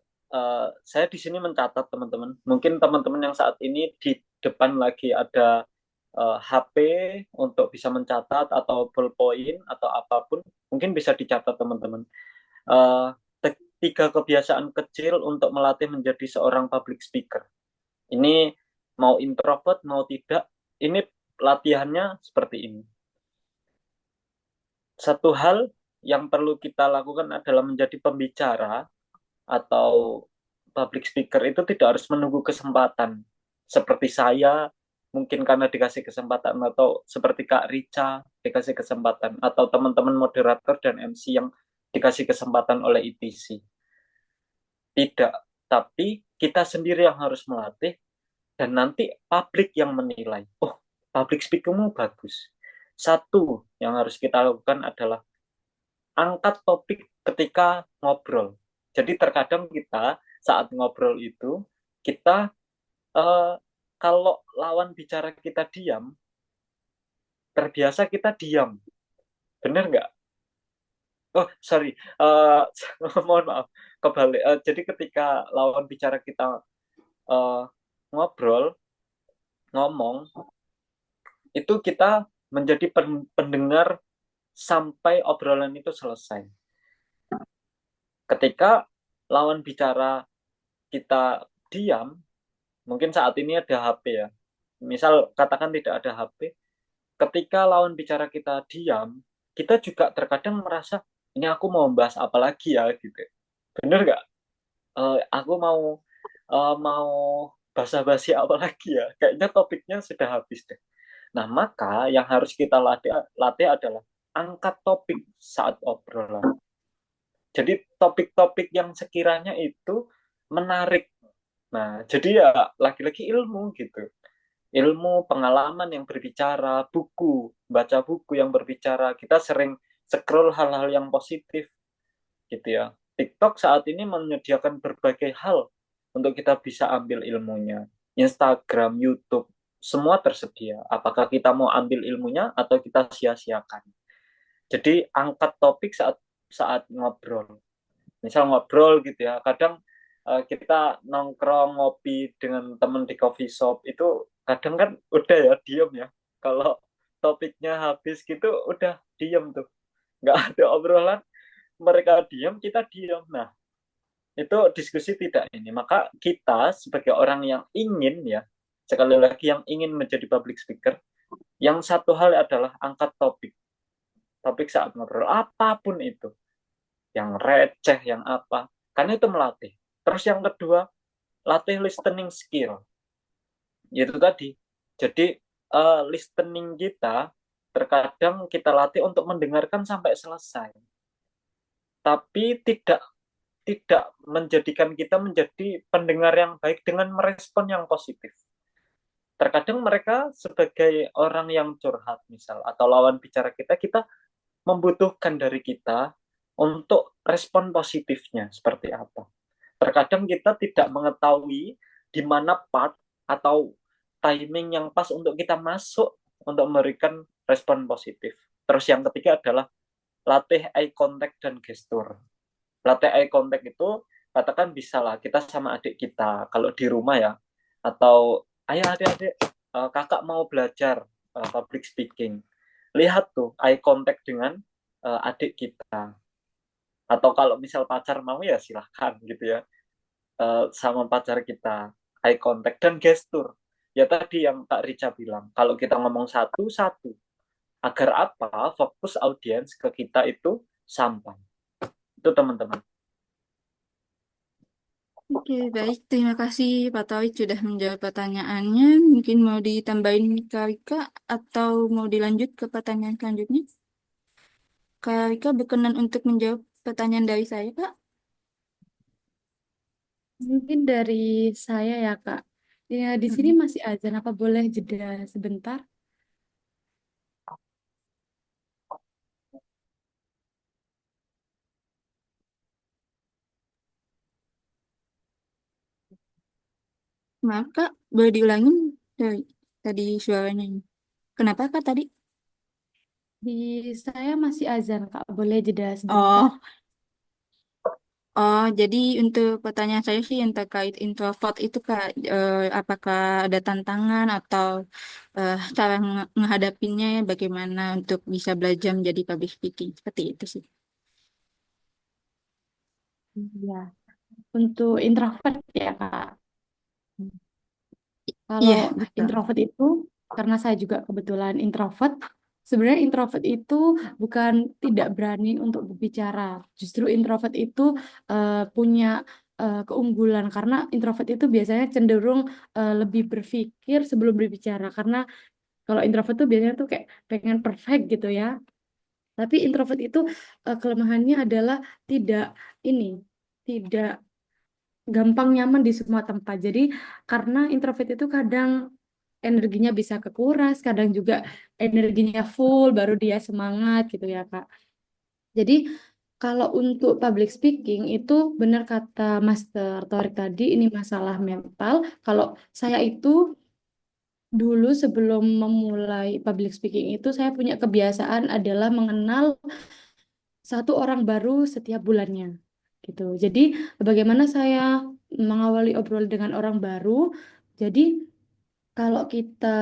saya di sini mencatat teman-teman, mungkin teman-teman yang saat ini di depan lagi ada HP untuk bisa mencatat atau ballpoint atau apapun, mungkin bisa dicatat teman-teman. Eh, Tiga kebiasaan kecil untuk melatih menjadi seorang public speaker. Ini mau introvert, mau tidak, ini latihannya seperti ini. Satu hal yang perlu kita lakukan adalah menjadi pembicara atau public speaker itu tidak harus menunggu kesempatan. Seperti saya, mungkin karena dikasih kesempatan, atau seperti Kak Rica dikasih kesempatan, atau teman-teman moderator dan MC yang dikasih kesempatan oleh ITC. Tidak, tapi kita sendiri yang harus melatih dan nanti publik yang menilai. Oh, public speakingmu bagus. Satu yang harus kita lakukan adalah angkat topik ketika ngobrol. Jadi terkadang kita saat ngobrol itu, kita eh, kalau lawan bicara kita diam, terbiasa kita diam. Bener nggak? Oh, sorry. Mohon maaf. Kebalik. Jadi ketika lawan bicara kita eh, ngobrol, ngomong, itu kita menjadi pendengar sampai obrolan itu selesai. Ketika lawan bicara kita diam, mungkin saat ini ada HP ya. Misal katakan tidak ada HP, ketika lawan bicara kita diam, kita juga terkadang merasa ini aku mau membahas apa lagi ya gitu. Bener nggak? Aku mau basa-basi apa lagi ya? Kayaknya topiknya sudah habis deh. Nah, maka yang harus kita latih adalah angkat topik saat obrolan. Jadi topik-topik yang sekiranya itu menarik. Nah, jadi ya lagi-lagi ilmu gitu. Ilmu, pengalaman yang berbicara, buku, baca buku yang berbicara. Kita sering scroll hal-hal yang positif gitu ya. TikTok saat ini menyediakan berbagai hal untuk kita bisa ambil ilmunya. Instagram, YouTube, semua tersedia. Apakah kita mau ambil ilmunya atau kita sia-siakan? Jadi angkat topik saat saat ngobrol. Misal ngobrol gitu ya. Kadang kita nongkrong ngopi dengan teman di coffee shop itu kadang kan udah ya diem ya. Kalau topiknya habis gitu udah diem tuh. Nggak ada obrolan, mereka diam, kita diam. Nah, itu diskusi tidak ini. Maka kita sebagai orang yang ingin ya, sekali lagi yang ingin menjadi public speaker, yang satu hal adalah angkat topik. Topik saat ngobrol, apapun itu. Yang receh, yang apa. Karena itu melatih. Terus yang kedua, latih listening skill. Itu tadi. Jadi, listening kita, terkadang kita latih untuk mendengarkan sampai selesai. Tapi tidak tidak menjadikan kita menjadi pendengar yang baik dengan merespon yang positif. Terkadang mereka sebagai orang yang curhat misal atau lawan bicara kita membutuhkan dari kita untuk respon positifnya seperti apa. Terkadang kita tidak mengetahui di mana part atau timing yang pas untuk kita masuk untuk memberikan respon positif. Terus yang ketiga adalah latih eye contact dan gestur. Latih eye contact itu katakan bisa lah kita sama adik kita kalau di rumah ya, atau ayah adik-adik kakak mau belajar public speaking, lihat tuh eye contact dengan adik kita, atau kalau misal pacar mau ya silahkan gitu ya, sama pacar kita eye contact dan gestur ya tadi yang Kak Rica bilang, kalau kita ngomong satu-satu agar apa fokus audiens ke kita itu sampai itu teman-teman. Oke, baik. Terima kasih Pak Tauhid sudah menjawab pertanyaannya. Mungkin mau ditambahin Kak Rika atau mau dilanjut ke pertanyaan selanjutnya? Kak Rika berkenan untuk menjawab pertanyaan dari saya, Kak? Mungkin dari saya ya, Kak. Ya, di sini Mm-mm. masih azan. Apa boleh jeda sebentar? Maaf, Kak. Boleh diulangin dari tadi suaranya. Kenapa Kak tadi? Di saya masih azan, Kak. Boleh jeda sebentar? Oh, jadi untuk pertanyaan saya sih yang terkait introvert itu Kak, apakah ada tantangan atau cara menghadapinya bagaimana untuk bisa belajar menjadi public speaking? Seperti itu sih. Iya. Untuk introvert ya, Kak. Kalau Iya, betul. introvert itu, karena saya juga kebetulan introvert, sebenarnya introvert itu bukan tidak berani untuk berbicara. Justru introvert itu punya keunggulan, karena introvert itu biasanya cenderung lebih berpikir sebelum berbicara. Karena kalau introvert tuh biasanya tuh kayak pengen perfect gitu ya. Tapi introvert itu kelemahannya adalah tidak ini, tidak gampang nyaman di semua tempat. Jadi karena introvert itu kadang energinya bisa kekuras, kadang juga energinya full, baru dia semangat gitu ya, Kak. Jadi kalau untuk public speaking itu benar kata Master Torik tadi, ini masalah mental. Kalau saya itu dulu sebelum memulai public speaking itu saya punya kebiasaan adalah mengenal satu orang baru setiap bulannya gitu. Jadi bagaimana saya mengawali obrolan dengan orang baru? Jadi kalau kita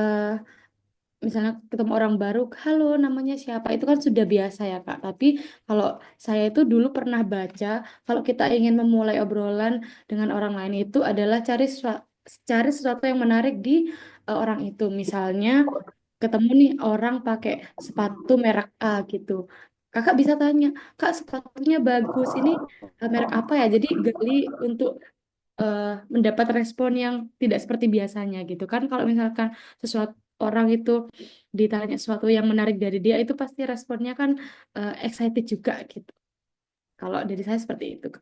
misalnya ketemu orang baru, halo namanya siapa? Itu kan sudah biasa ya Kak. Tapi kalau saya itu dulu pernah baca, kalau kita ingin memulai obrolan dengan orang lain itu adalah cari sesuatu yang menarik di orang itu. Misalnya ketemu nih orang pakai sepatu merek A gitu. Kakak bisa tanya, Kak sepatunya bagus, ini merek apa ya? Jadi gali untuk mendapat respon yang tidak seperti biasanya gitu kan. Kalau misalkan sesuatu orang itu ditanya sesuatu yang menarik dari dia, itu pasti responnya kan excited juga gitu. Kalau dari saya seperti itu.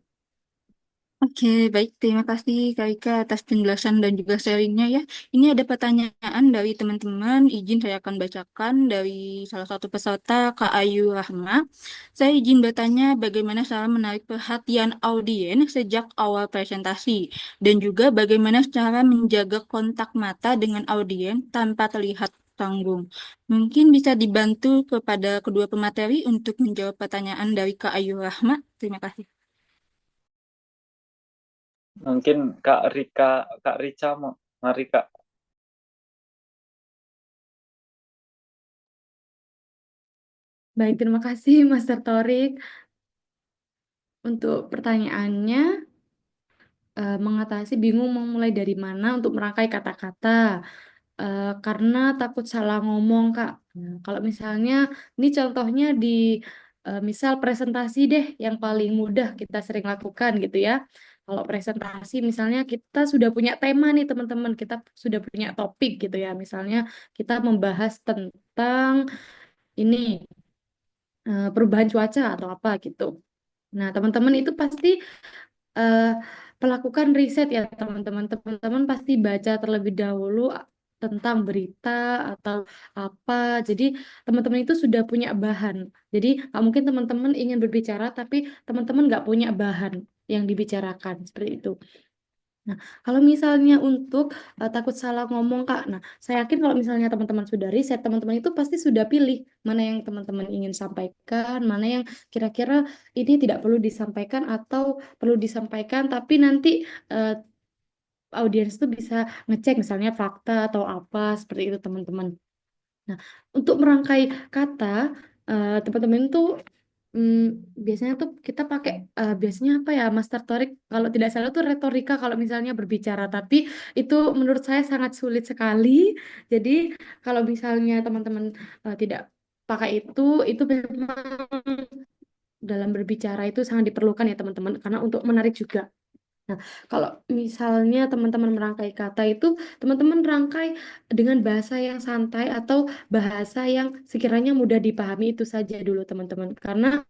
Oke, baik. Terima kasih Kak Ika atas penjelasan dan juga sharingnya ya. Ini ada pertanyaan dari teman-teman. Izin saya akan bacakan dari salah satu peserta, Kak Ayu Rahma. Saya izin bertanya bagaimana cara menarik perhatian audiens sejak awal presentasi. Dan juga bagaimana cara menjaga kontak mata dengan audiens tanpa terlihat tanggung. Mungkin bisa dibantu kepada kedua pemateri untuk menjawab pertanyaan dari Kak Ayu Rahma. Terima kasih. Mungkin Kak Rica mau, mari Kak. Baik, terima kasih Master Torik untuk pertanyaannya. Mengatasi bingung mau mulai dari mana untuk merangkai kata-kata. Karena takut salah ngomong, Kak. Nah, kalau misalnya, ini contohnya di misal presentasi deh yang paling mudah kita sering lakukan gitu ya. Kalau presentasi misalnya kita sudah punya tema nih teman-teman, kita sudah punya topik gitu ya. Misalnya kita membahas tentang ini perubahan cuaca atau apa gitu. Nah, teman-teman itu pasti eh, melakukan riset ya teman-teman. Teman-teman pasti baca terlebih dahulu tentang berita atau apa. Jadi teman-teman itu sudah punya bahan. Jadi nggak mungkin teman-teman ingin berbicara tapi teman-teman nggak punya bahan yang dibicarakan seperti itu. Nah, kalau misalnya untuk takut salah ngomong, Kak. Nah, saya yakin kalau misalnya teman-teman sudah riset, teman-teman itu pasti sudah pilih mana yang teman-teman ingin sampaikan, mana yang kira-kira ini tidak perlu disampaikan atau perlu disampaikan, tapi nanti eh, audiens itu bisa ngecek misalnya fakta atau apa seperti itu, teman-teman. Nah, untuk merangkai kata, teman-teman tuh biasanya tuh kita pakai biasanya apa ya Master Torik kalau tidak salah tuh retorika kalau misalnya berbicara tapi itu menurut saya sangat sulit sekali. Jadi kalau misalnya teman-teman tidak pakai itu memang dalam berbicara itu sangat diperlukan ya teman-teman karena untuk menarik juga. Nah, kalau misalnya teman-teman merangkai kata itu, teman-teman rangkai dengan bahasa yang santai atau bahasa yang sekiranya mudah dipahami itu saja dulu teman-teman. Karena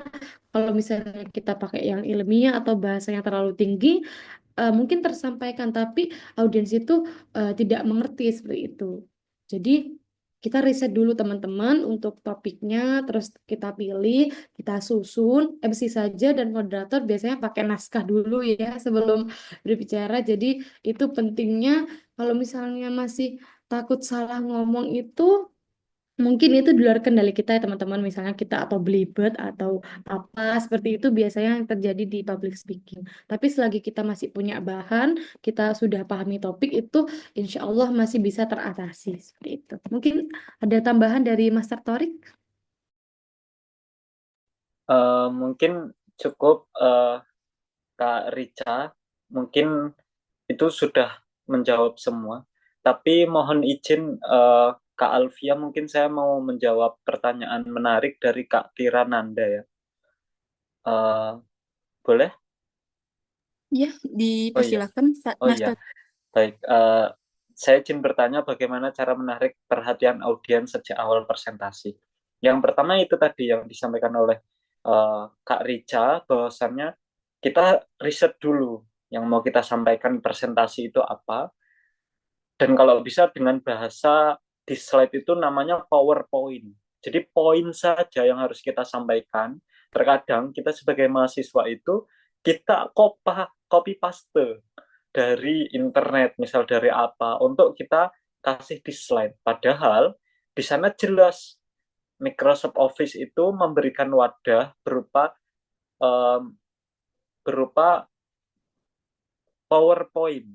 kalau misalnya kita pakai yang ilmiah atau bahasa yang terlalu tinggi, mungkin tersampaikan, tapi audiens itu tidak mengerti seperti itu. Jadi kita riset dulu teman-teman untuk topiknya, terus kita pilih, kita susun, MC saja dan moderator biasanya pakai naskah dulu ya sebelum berbicara. Jadi itu pentingnya kalau misalnya masih takut salah ngomong itu mungkin itu di luar kendali kita ya teman-teman, misalnya kita atau belibet atau apa seperti itu biasanya yang terjadi di public speaking. Tapi selagi kita masih punya bahan, kita sudah pahami topik itu, insya Allah masih bisa teratasi seperti itu. Mungkin ada tambahan dari Master Torik? Mungkin cukup Kak Rica, mungkin itu sudah menjawab semua. Tapi mohon izin Kak Alfia, mungkin saya mau menjawab pertanyaan menarik dari Kak Tirananda ya. Boleh? Ya, Oh iya, dipersilakan, oh iya. Master. Baik, saya izin bertanya bagaimana cara menarik perhatian audiens sejak awal presentasi. Yang pertama itu tadi yang disampaikan oleh Kak Rica, bahwasannya kita riset dulu yang mau kita sampaikan presentasi itu apa, dan kalau bisa dengan bahasa di slide itu namanya PowerPoint. Jadi poin saja yang harus kita sampaikan. Terkadang kita sebagai mahasiswa itu kita copy paste dari internet, misal dari apa, untuk kita kasih di slide. Padahal di sana jelas Microsoft Office itu memberikan wadah berupa um, berupa PowerPoint.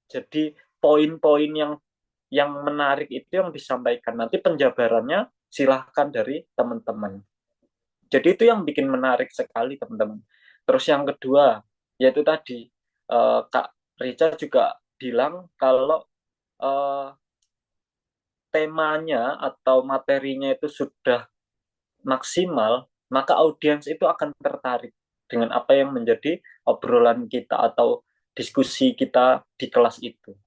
Jadi poin-poin yang menarik itu yang disampaikan. Nanti penjabarannya silahkan dari teman-teman. Jadi itu yang bikin menarik sekali teman-teman. Terus yang kedua, yaitu tadi Kak Rica juga bilang kalau uh, temanya atau materinya itu sudah maksimal, maka audiens itu akan tertarik dengan apa yang menjadi obrolan kita atau diskusi kita di kelas itu.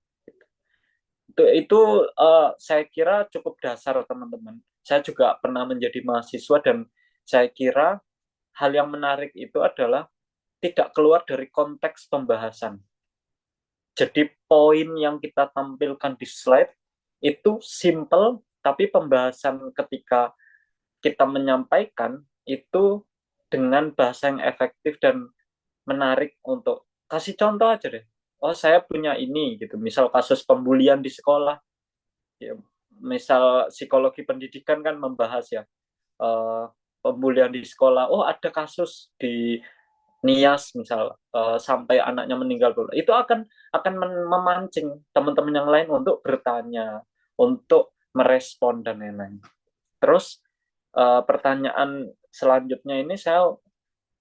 Itu saya kira cukup dasar teman-teman. Saya juga pernah menjadi mahasiswa dan saya kira hal yang menarik itu adalah tidak keluar dari konteks pembahasan. Jadi poin yang kita tampilkan di slide itu simple, tapi pembahasan ketika kita menyampaikan itu dengan bahasa yang efektif dan menarik. Untuk kasih contoh aja deh. Oh, saya punya ini gitu. Misal kasus pembulian di sekolah. Ya, misal psikologi pendidikan kan membahas ya pembulian di sekolah. Oh, ada kasus di Nias misal sampai anaknya meninggal. Itu akan memancing teman-teman yang lain untuk bertanya, untuk merespon dan lain-lain. Terus pertanyaan selanjutnya ini saya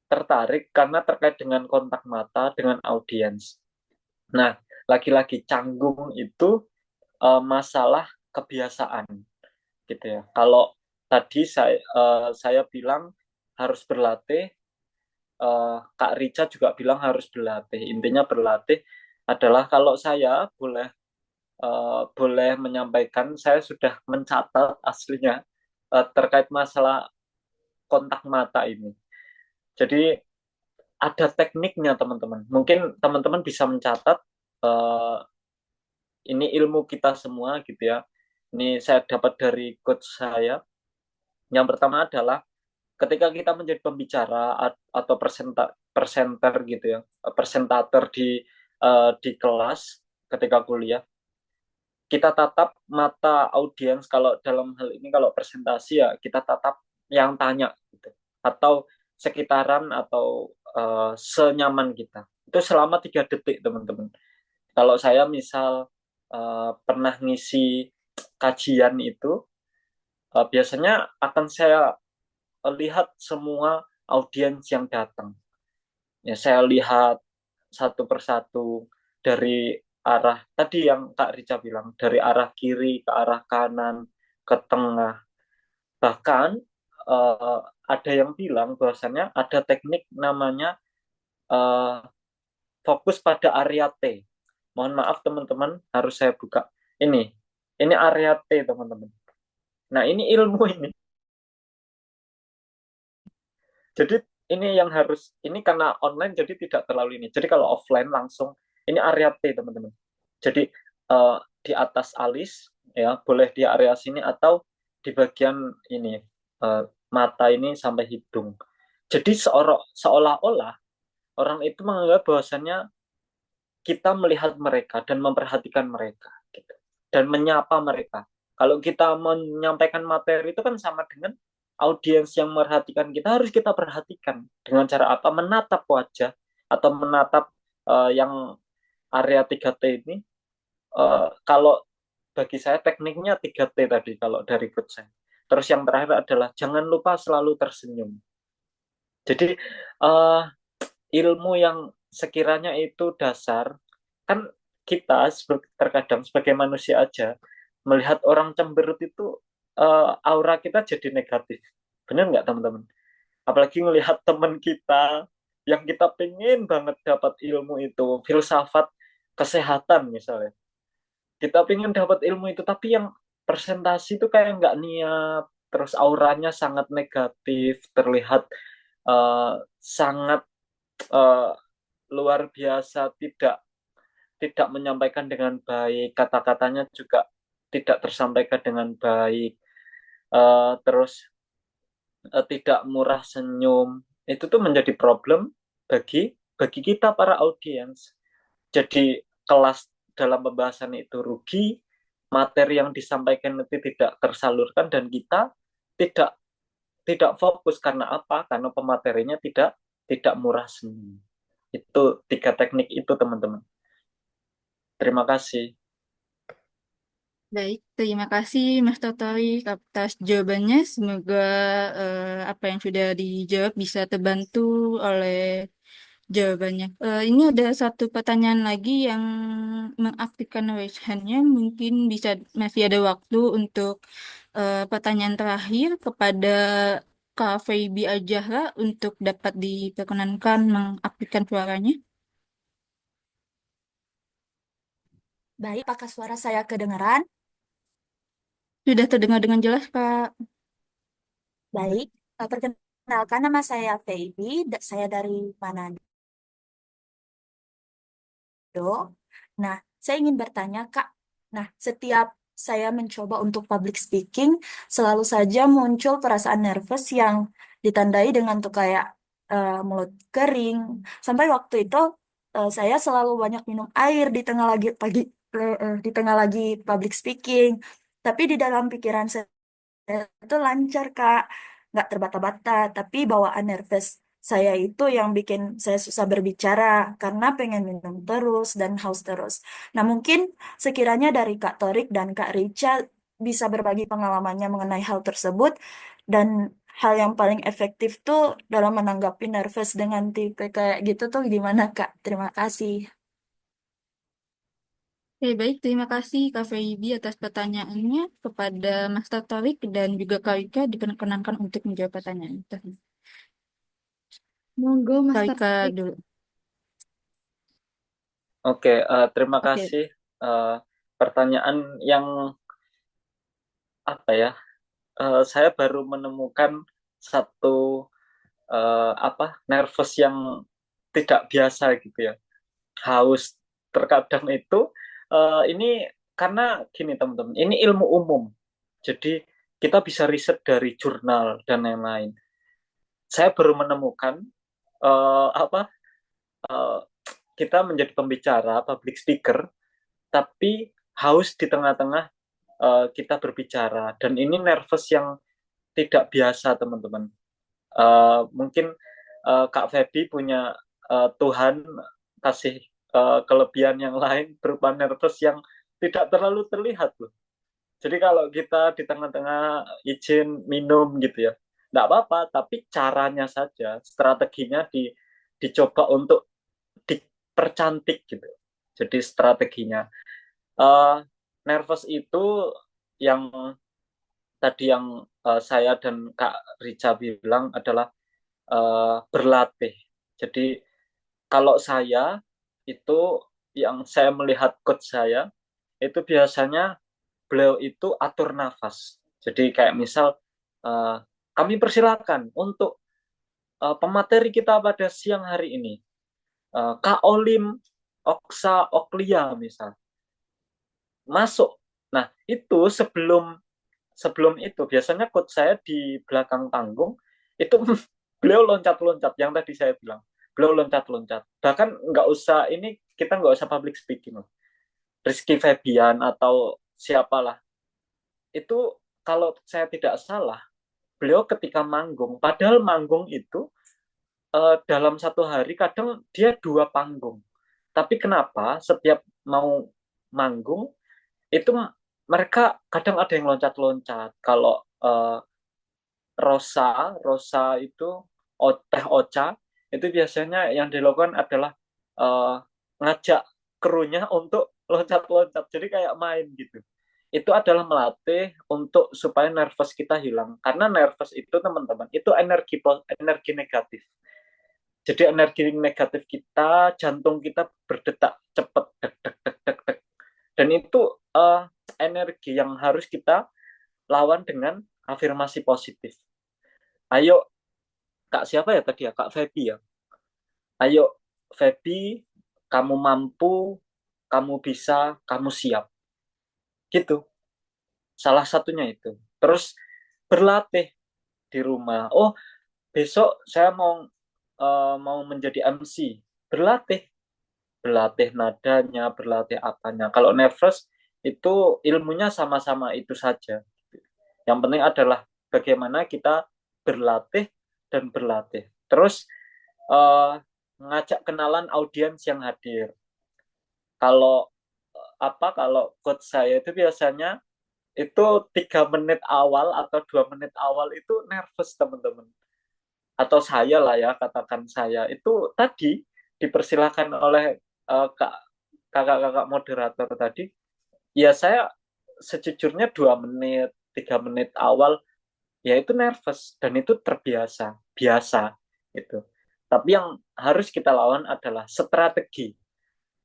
tertarik karena terkait dengan kontak mata dengan audiens. Nah, lagi-lagi canggung itu masalah kebiasaan gitu ya. Kalau tadi saya bilang harus berlatih, Kak Rica juga bilang harus berlatih. Intinya berlatih adalah kalau saya boleh menyampaikan, saya sudah mencatat aslinya terkait masalah kontak mata ini. Jadi ada tekniknya teman-teman. Mungkin teman-teman bisa mencatat ini ilmu kita semua gitu ya. Ini saya dapat dari coach saya. Yang pertama adalah ketika kita menjadi pembicara atau presenter gitu ya, presentator di kelas ketika kuliah, kita tatap mata audiens. Kalau dalam hal ini kalau presentasi ya kita tatap yang tanya gitu, atau sekitaran atau senyaman kita. Itu selama 3 detik teman-teman. Kalau saya misal pernah ngisi kajian itu, biasanya akan saya lihat semua audiens yang datang. Ya, saya lihat satu persatu dari arah tadi yang Kak Rica bilang, dari arah kiri ke arah kanan ke tengah. Bahkan ada yang bilang bahwasannya ada teknik namanya fokus pada area T. Mohon maaf teman-teman, harus saya buka. Ini area T teman-teman. Nah, ini ilmu ini. Jadi ini yang harus, ini karena online jadi tidak terlalu ini. Jadi kalau offline langsung, ini area T teman-teman. Jadi di atas alis, ya boleh di area sini atau di bagian ini, mata ini sampai hidung. Jadi seolah-olah orang itu menganggap bahwasannya kita melihat mereka dan memperhatikan mereka. Gitu. dan menyapa mereka. Kalau kita menyampaikan materi itu kan sama dengan audiens yang merhatikan kita, harus kita perhatikan dengan cara apa? Menatap wajah atau menatap yang area 3T ini. Kalau bagi saya tekniknya 3T tadi kalau dari coach saya. Terus yang terakhir adalah jangan lupa selalu tersenyum. Jadi ilmu yang sekiranya itu dasar, kan kita terkadang sebagai manusia aja melihat orang cemberut itu aura kita jadi negatif. Benar nggak teman-teman? Apalagi melihat teman kita yang kita pengen banget dapat ilmu itu, filsafat kesehatan misalnya. Kita pengen dapat ilmu itu, tapi yang presentasi itu kayak nggak niat, terus auranya sangat negatif, terlihat sangat uh, luar biasa, tidak menyampaikan dengan baik, kata-katanya juga tidak tersampaikan dengan baik, terus tidak murah senyum. Itu tuh menjadi problem bagi kita para audiens. Jadi kelas dalam pembahasan itu rugi, materi yang disampaikan itu tidak tersalurkan, dan kita tidak tidak fokus. Karena apa? Karena pematerinya tidak murah senyum. Itu 3 teknik itu, teman-teman. Terima kasih. Baik, terima kasih Mas Totorik atas jawabannya. Semoga apa yang sudah dijawab bisa terbantu oleh jawabannya. Ini ada satu pertanyaan lagi yang mengaktifkan raise hand-nya. Mungkin bisa masih ada waktu untuk pertanyaan terakhir kepada Kak Feby Al-Zahra untuk dapat diperkenankan mengaktifkan suaranya. Baik, apakah suara saya kedengaran? Sudah terdengar dengan jelas, Kak. Baik, perkenalkan nama saya Feby, saya dari Manado. Nah, saya ingin bertanya, Kak. Nah, setiap saya mencoba untuk public speaking, selalu saja muncul perasaan nervous yang ditandai dengan tuh kayak mulut kering. Sampai waktu itu saya selalu banyak minum air di tengah di tengah lagi public speaking. Tapi di dalam pikiran saya itu lancar Kak, nggak terbata-bata, tapi bawaan nervous saya itu yang bikin saya susah berbicara karena pengen minum terus dan haus terus. Nah mungkin sekiranya dari Kak Torik dan Kak Rica bisa berbagi pengalamannya mengenai hal tersebut dan hal yang paling efektif tuh dalam menanggapi nervous dengan tipe kayak gitu tuh gimana Kak? Terima kasih. Oke, baik. Terima kasih Kak Feby atas pertanyaannya kepada Mas Totorik dan juga Kak Rika diperkenankan untuk menjawab pertanyaan itu. Monggo Mas Kak Rika Taufik. dulu. Oke, terima Oke. kasih. Pertanyaan yang apa ya? Saya baru menemukan satu nervous yang tidak biasa gitu ya. Haus terkadang itu ini karena gini teman-teman, ini ilmu umum. Jadi kita bisa riset dari jurnal dan lain-lain. Saya baru menemukan kita menjadi pembicara, public speaker, tapi haus di tengah-tengah kita berbicara, dan ini nervous yang tidak biasa teman-teman. Mungkin Kak Feby punya Tuhan kasih kelebihan yang lain berupa nervous yang tidak terlalu terlihat loh. Jadi kalau kita di tengah-tengah izin minum gitu ya, nggak apa-apa, tapi caranya saja, strateginya dicoba untuk dipercantik gitu. Jadi strateginya. Nervous itu yang tadi yang saya dan Kak Rica bilang adalah berlatih. Jadi kalau saya itu yang saya melihat coach saya itu biasanya beliau itu atur nafas. Jadi kayak misal kami persilakan untuk pemateri kita pada siang hari ini Kak Olim Oksa Oklia misal masuk. Nah itu sebelum itu biasanya coach saya di belakang panggung itu beliau loncat-loncat yang tadi saya bilang, beliau loncat-loncat, bahkan nggak usah ini, kita nggak usah public speaking, Rizky Febian atau siapalah itu, kalau saya tidak salah, beliau ketika manggung, padahal manggung itu dalam satu hari kadang dia 2 panggung. Tapi kenapa setiap mau manggung itu mereka kadang ada yang loncat-loncat. Kalau Rosa itu Teh Ocha itu biasanya yang dilakukan adalah eh, ngajak krunya untuk loncat-loncat. Jadi kayak main gitu. Itu adalah melatih untuk supaya nervous kita hilang. Karena nervous itu teman-teman, itu energi negatif. Jadi energi negatif kita, jantung kita berdetak cepat, dek, dek, dek, dek, dek. Dan itu energi yang harus kita lawan dengan afirmasi positif. Ayo, Kak siapa ya tadi ya? Kak Feby ya. Ayo, Feby, kamu mampu, kamu bisa, kamu siap. Gitu. Salah satunya itu. Terus berlatih di rumah. Oh, besok saya mau menjadi MC. Berlatih nadanya, berlatih apanya. Kalau nervous itu ilmunya sama-sama itu saja. Yang penting adalah bagaimana kita berlatih dan berlatih. Terus ngajak kenalan audiens yang hadir. Kalau kalau coach saya itu biasanya itu 3 menit awal atau 2 menit awal itu nervous teman-teman. Atau saya lah ya, katakan saya itu tadi dipersilakan oleh kakak-kakak moderator tadi. Ya saya sejujurnya 2 menit, 3 menit awal ya itu nervous dan itu terbiasa, biasa itu. Tapi yang harus kita lawan adalah strategi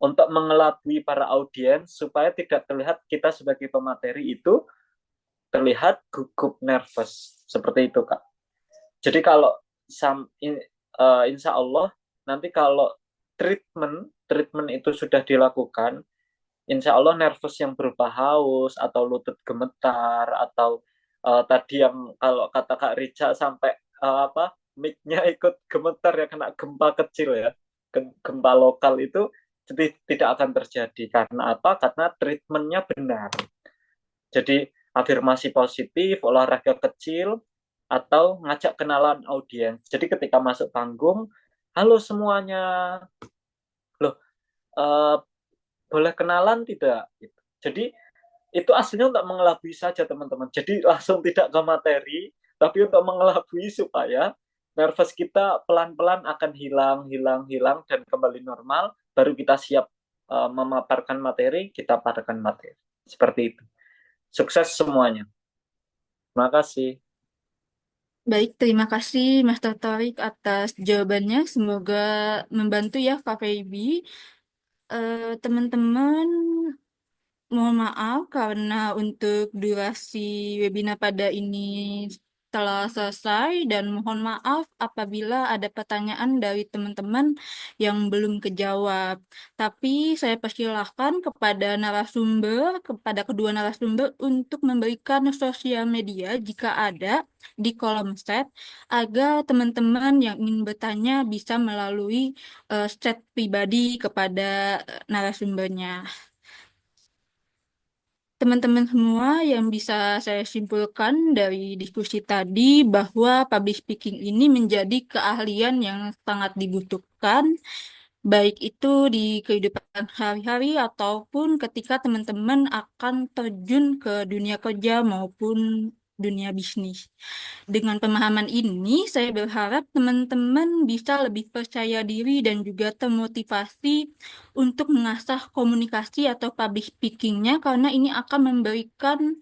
untuk mengelabui para audiens supaya tidak terlihat kita sebagai pemateri itu terlihat gugup nervous seperti itu Kak. Jadi kalau insya Allah nanti kalau treatment itu sudah dilakukan, insya Allah nervous yang berupa haus atau lutut gemetar atau tadi yang kalau kata Kak Rica sampai mic-nya ikut gemetar ya, kena gempa kecil ya, gempa lokal itu tidak akan terjadi. Karena apa? Karena treatmentnya benar. Jadi afirmasi positif, olahraga kecil, atau ngajak kenalan audiens. Jadi ketika masuk panggung, halo semuanya, loh boleh kenalan tidak? Jadi itu aslinya untuk mengelabui saja teman-teman. Jadi langsung tidak ke materi, tapi untuk mengelabui supaya nervous kita pelan-pelan akan hilang, dan kembali normal, baru kita siap memaparkan materi, kita paparkan materi. Seperti itu. Sukses semuanya. Terima kasih. Baik, terima kasih Mas Totorik atas jawabannya. Semoga membantu ya Kak Feby. Teman-teman, mohon maaf karena untuk durasi webinar pada ini telah selesai dan mohon maaf apabila ada pertanyaan dari teman-teman yang belum kejawab. Tapi saya persilahkan kepada kedua narasumber untuk memberikan sosial media jika ada di kolom chat agar teman-teman yang ingin bertanya bisa melalui chat pribadi kepada narasumbernya. Teman-teman semua, yang bisa saya simpulkan dari diskusi tadi bahwa public speaking ini menjadi keahlian yang sangat dibutuhkan, baik itu di kehidupan hari-hari ataupun ketika teman-teman akan terjun ke dunia kerja maupun dunia bisnis. Dengan pemahaman ini, saya berharap teman-teman bisa lebih percaya diri dan juga termotivasi untuk mengasah komunikasi atau public speaking-nya karena ini akan memberikan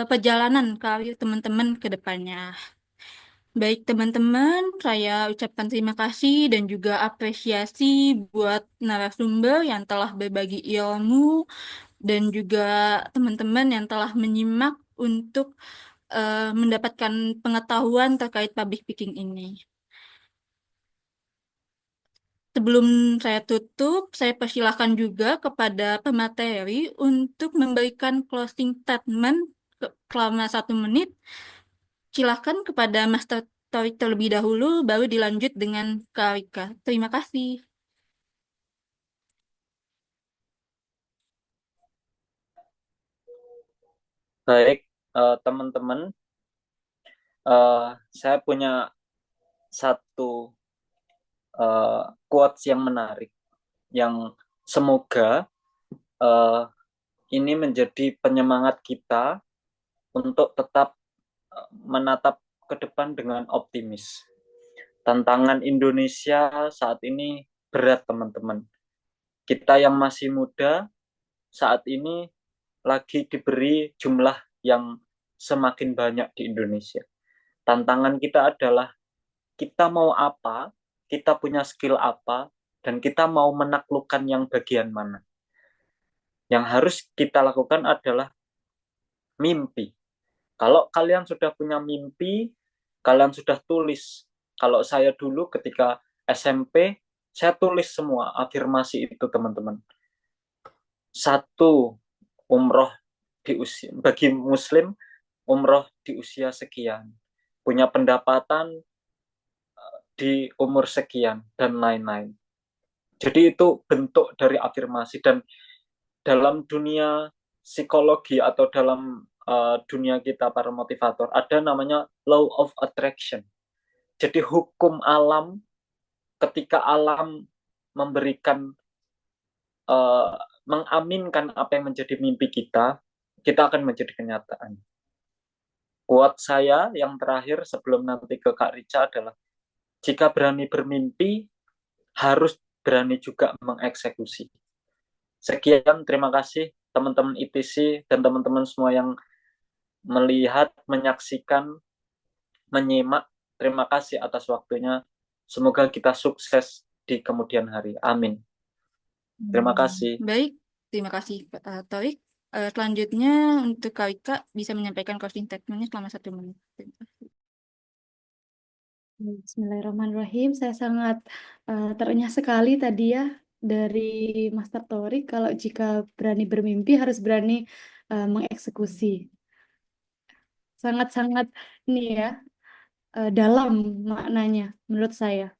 perjalanan karir teman-teman ke depannya. Baik teman-teman, saya ucapkan terima kasih dan juga apresiasi buat narasumber yang telah berbagi ilmu dan juga teman-teman yang telah menyimak untuk mendapatkan pengetahuan terkait public speaking ini. Sebelum saya tutup, saya persilahkan juga kepada pemateri untuk memberikan closing statement selama 1 menit. Silakan kepada Master Torik terlebih dahulu, baru dilanjut dengan Kak Rika. Terima kasih. Baik, teman-teman, saya punya satu quotes yang menarik, yang semoga ini menjadi penyemangat kita untuk tetap menatap ke depan dengan optimis. Tantangan Indonesia saat ini berat, teman-teman. Kita yang masih muda saat ini lagi diberi jumlah yang semakin banyak di Indonesia. Tantangan kita adalah kita mau apa, kita punya skill apa, dan kita mau menaklukkan yang bagian mana. Yang harus kita lakukan adalah mimpi. Kalau kalian sudah punya mimpi, kalian sudah tulis. Kalau saya dulu ketika SMP, saya tulis semua afirmasi itu, teman-teman. Satu, umroh di usia, bagi muslim, umroh di usia sekian. Punya pendapatan di umur sekian, dan lain-lain. Jadi itu bentuk dari afirmasi. Dan dalam dunia psikologi atau dalam dunia kita para motivator, ada namanya law of attraction. Jadi hukum alam, ketika alam memberikan, mengaminkan apa yang menjadi mimpi kita akan menjadi kenyataan. Quote saya yang terakhir sebelum nanti ke Kak Rica adalah, jika berani bermimpi, harus berani juga mengeksekusi. Sekian, terima kasih teman-teman ITC dan teman-teman semua yang melihat, menyaksikan, menyimak. Terima kasih atas waktunya. Semoga kita sukses di kemudian hari. Amin. Terima kasih. Baik, terima kasih Pak Torik. Selanjutnya untuk Kak Wika bisa menyampaikan closing statement-nya selama 1 menit. Terima kasih. Bismillahirrahmanirrahim. Saya sangat terenyah sekali tadi ya dari Master Torik, kalau jika berani bermimpi harus berani mengeksekusi. Sangat-sangat ini ya dalam maknanya menurut saya.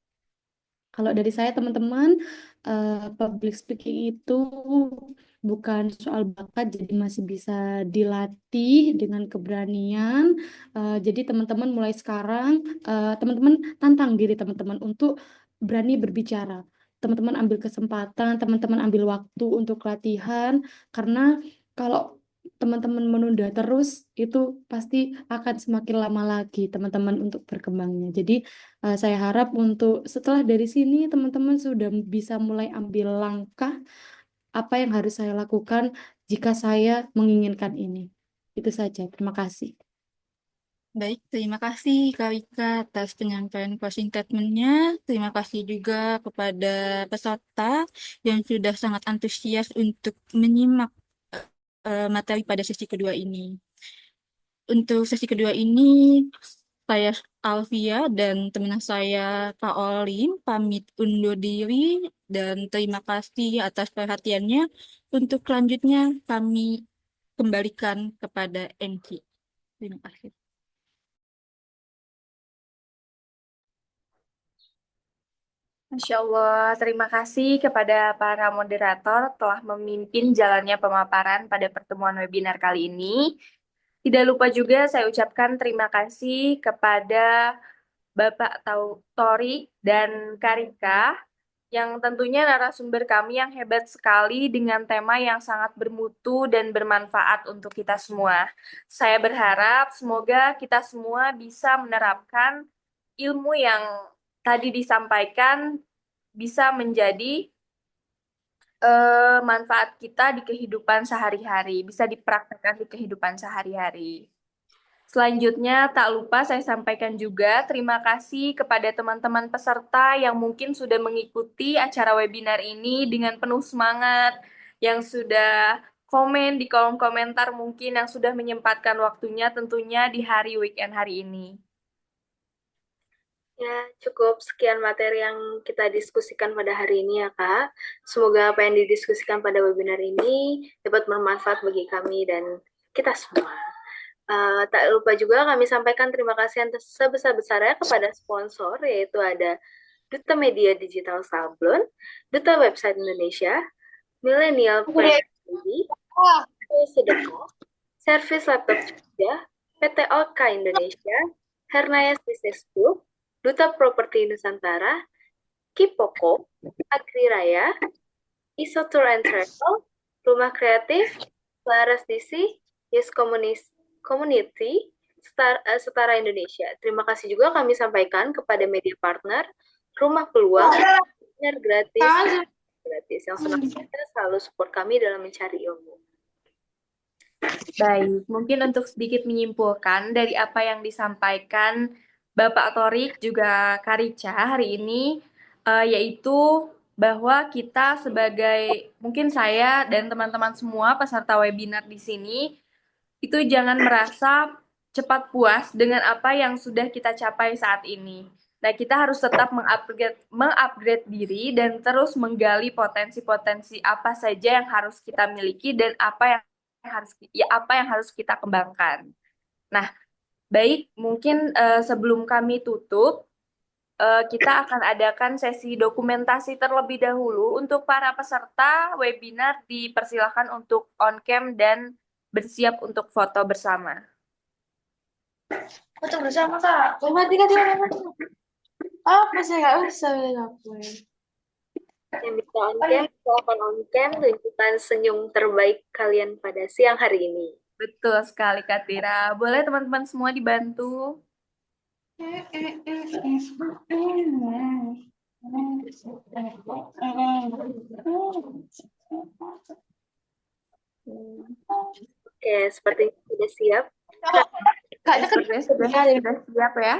Kalau dari saya teman-teman, public speaking itu bukan soal bakat, jadi masih bisa dilatih dengan keberanian. Jadi teman-teman mulai sekarang, teman-teman tantang diri teman-teman untuk berani berbicara. Teman-teman ambil kesempatan, teman-teman ambil waktu untuk latihan, karena kalau teman-teman menunda terus, itu pasti akan semakin lama lagi teman-teman untuk berkembangnya. Jadi saya harap untuk setelah dari sini teman-teman sudah bisa mulai ambil langkah apa yang harus saya lakukan jika saya menginginkan ini. Itu saja. Terima kasih. Baik, terima kasih Kak Wika atas penyampaian closing statement-nya. Terima kasih juga kepada peserta yang sudah sangat antusias untuk menyimak materi pada sesi kedua ini. Untuk sesi kedua ini, saya Alvia dan teman saya Kak Olim pamit undur diri dan terima kasih atas perhatiannya. Untuk selanjutnya kami kembalikan kepada MC. Terima kasih. Masya Allah, terima kasih kepada para moderator telah memimpin jalannya pemaparan pada pertemuan webinar kali ini. Tidak lupa juga saya ucapkan terima kasih kepada Bapak Torik dan Karika, yang tentunya narasumber kami yang hebat sekali dengan tema yang sangat bermutu dan bermanfaat untuk kita semua. Saya berharap semoga kita semua bisa menerapkan ilmu yang tadi disampaikan bisa menjadi manfaat kita di kehidupan sehari-hari, bisa dipraktekkan di kehidupan sehari-hari. Selanjutnya, tak lupa saya sampaikan juga terima kasih kepada teman-teman peserta yang mungkin sudah mengikuti acara webinar ini dengan penuh semangat, yang sudah komen di kolom komentar mungkin, yang sudah menyempatkan waktunya tentunya di hari weekend hari ini. Ya, cukup sekian materi yang kita diskusikan pada hari ini ya, Kak. Semoga apa yang didiskusikan pada webinar ini dapat bermanfaat bagi kami dan kita semua. Tak lupa juga kami sampaikan terima kasih yang sebesar-besarnya kepada sponsor, yaitu ada Duta Media Digital Sablon, Duta Website Indonesia, Millennial Press TV, Sedekah, Servis Laptop Jogja, PT Oka Indonesia, Hernayas Business Group, Duta Properti Nusantara, Kipoko, Agriraya, Iso Tour and Travel, Rumah Kreatif, Laras DC, Yes Community, Setara Indonesia. Terima kasih juga kami sampaikan kepada media partner, Rumah Peluang, Partner gratis yang senantiasa selalu support kami dalam mencari ilmu. Baik, mungkin untuk sedikit menyimpulkan dari apa yang disampaikan Bapak Torik juga Karica hari ini, yaitu bahwa kita sebagai, mungkin saya dan teman-teman semua peserta webinar di sini, itu jangan merasa cepat puas dengan apa yang sudah kita capai saat ini. Nah, kita harus tetap mengupgrade diri dan terus menggali potensi-potensi apa saja yang harus kita miliki dan apa yang harus kita kembangkan. Nah, baik, mungkin sebelum kami tutup, kita akan adakan sesi dokumentasi terlebih dahulu. Untuk para peserta webinar dipersilakan untuk on cam dan bersiap untuk foto bersama. Foto bersama kak. Mati kan dia mati. Apa saya nggak bisa ngapain? Yang bisa on cam, silakan on cam, tunjukkan senyum terbaik kalian pada siang hari ini. Betul sekali, Kak Tira. Boleh teman-teman semua dibantu? Oke, sepertinya sudah siap. Kak, Sepertinya sudah siap ya.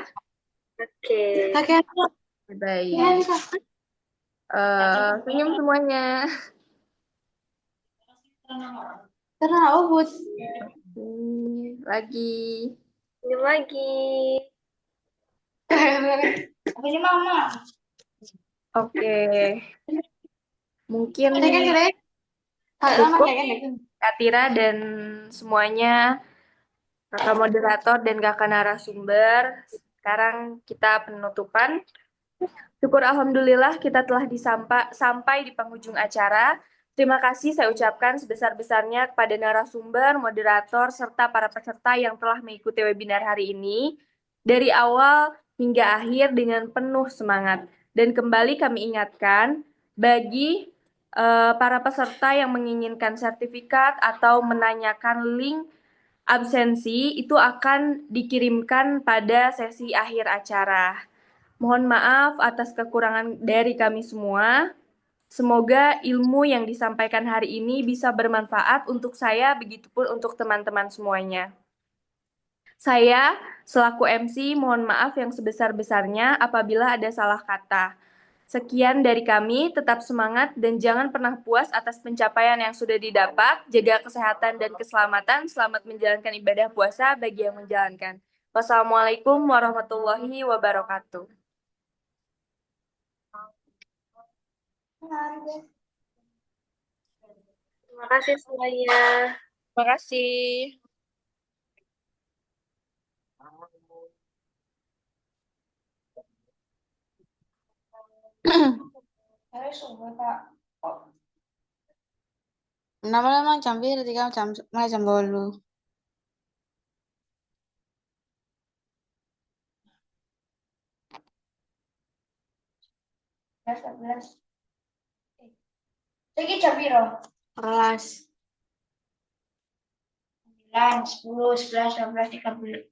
Oke. kakek Baik. Senyum semuanya. karena obut. Lagi. Senyum lagi. Apanya mama? Oke. Mungkin Cukup. Kak Tira dan semuanya, kakak moderator dan kakak narasumber. Sekarang kita penutupan. Syukur Alhamdulillah kita telah sampai di penghujung acara. Terima kasih saya ucapkan sebesar-besarnya kepada narasumber, moderator, serta para peserta yang telah mengikuti webinar hari ini. Dari awal hingga akhir dengan penuh semangat. Dan kembali kami ingatkan, bagi para peserta yang menginginkan sertifikat atau menanyakan link absensi, itu akan dikirimkan pada sesi akhir acara. Mohon maaf atas kekurangan dari kami semua. Semoga ilmu yang disampaikan hari ini bisa bermanfaat untuk saya, begitupun untuk teman-teman semuanya. Saya, selaku MC, mohon maaf yang sebesar-besarnya apabila ada salah kata. Sekian dari kami, tetap semangat dan jangan pernah puas atas pencapaian yang sudah didapat. Jaga kesehatan dan keselamatan, selamat menjalankan ibadah puasa bagi yang menjalankan. Wassalamualaikum warahmatullahi wabarakatuh. Terima kasih semuanya. Terima kasih. Nama jam biru, mulai jam 8. Lagi jam biru. 11, 9, 10, 11, 12, 13.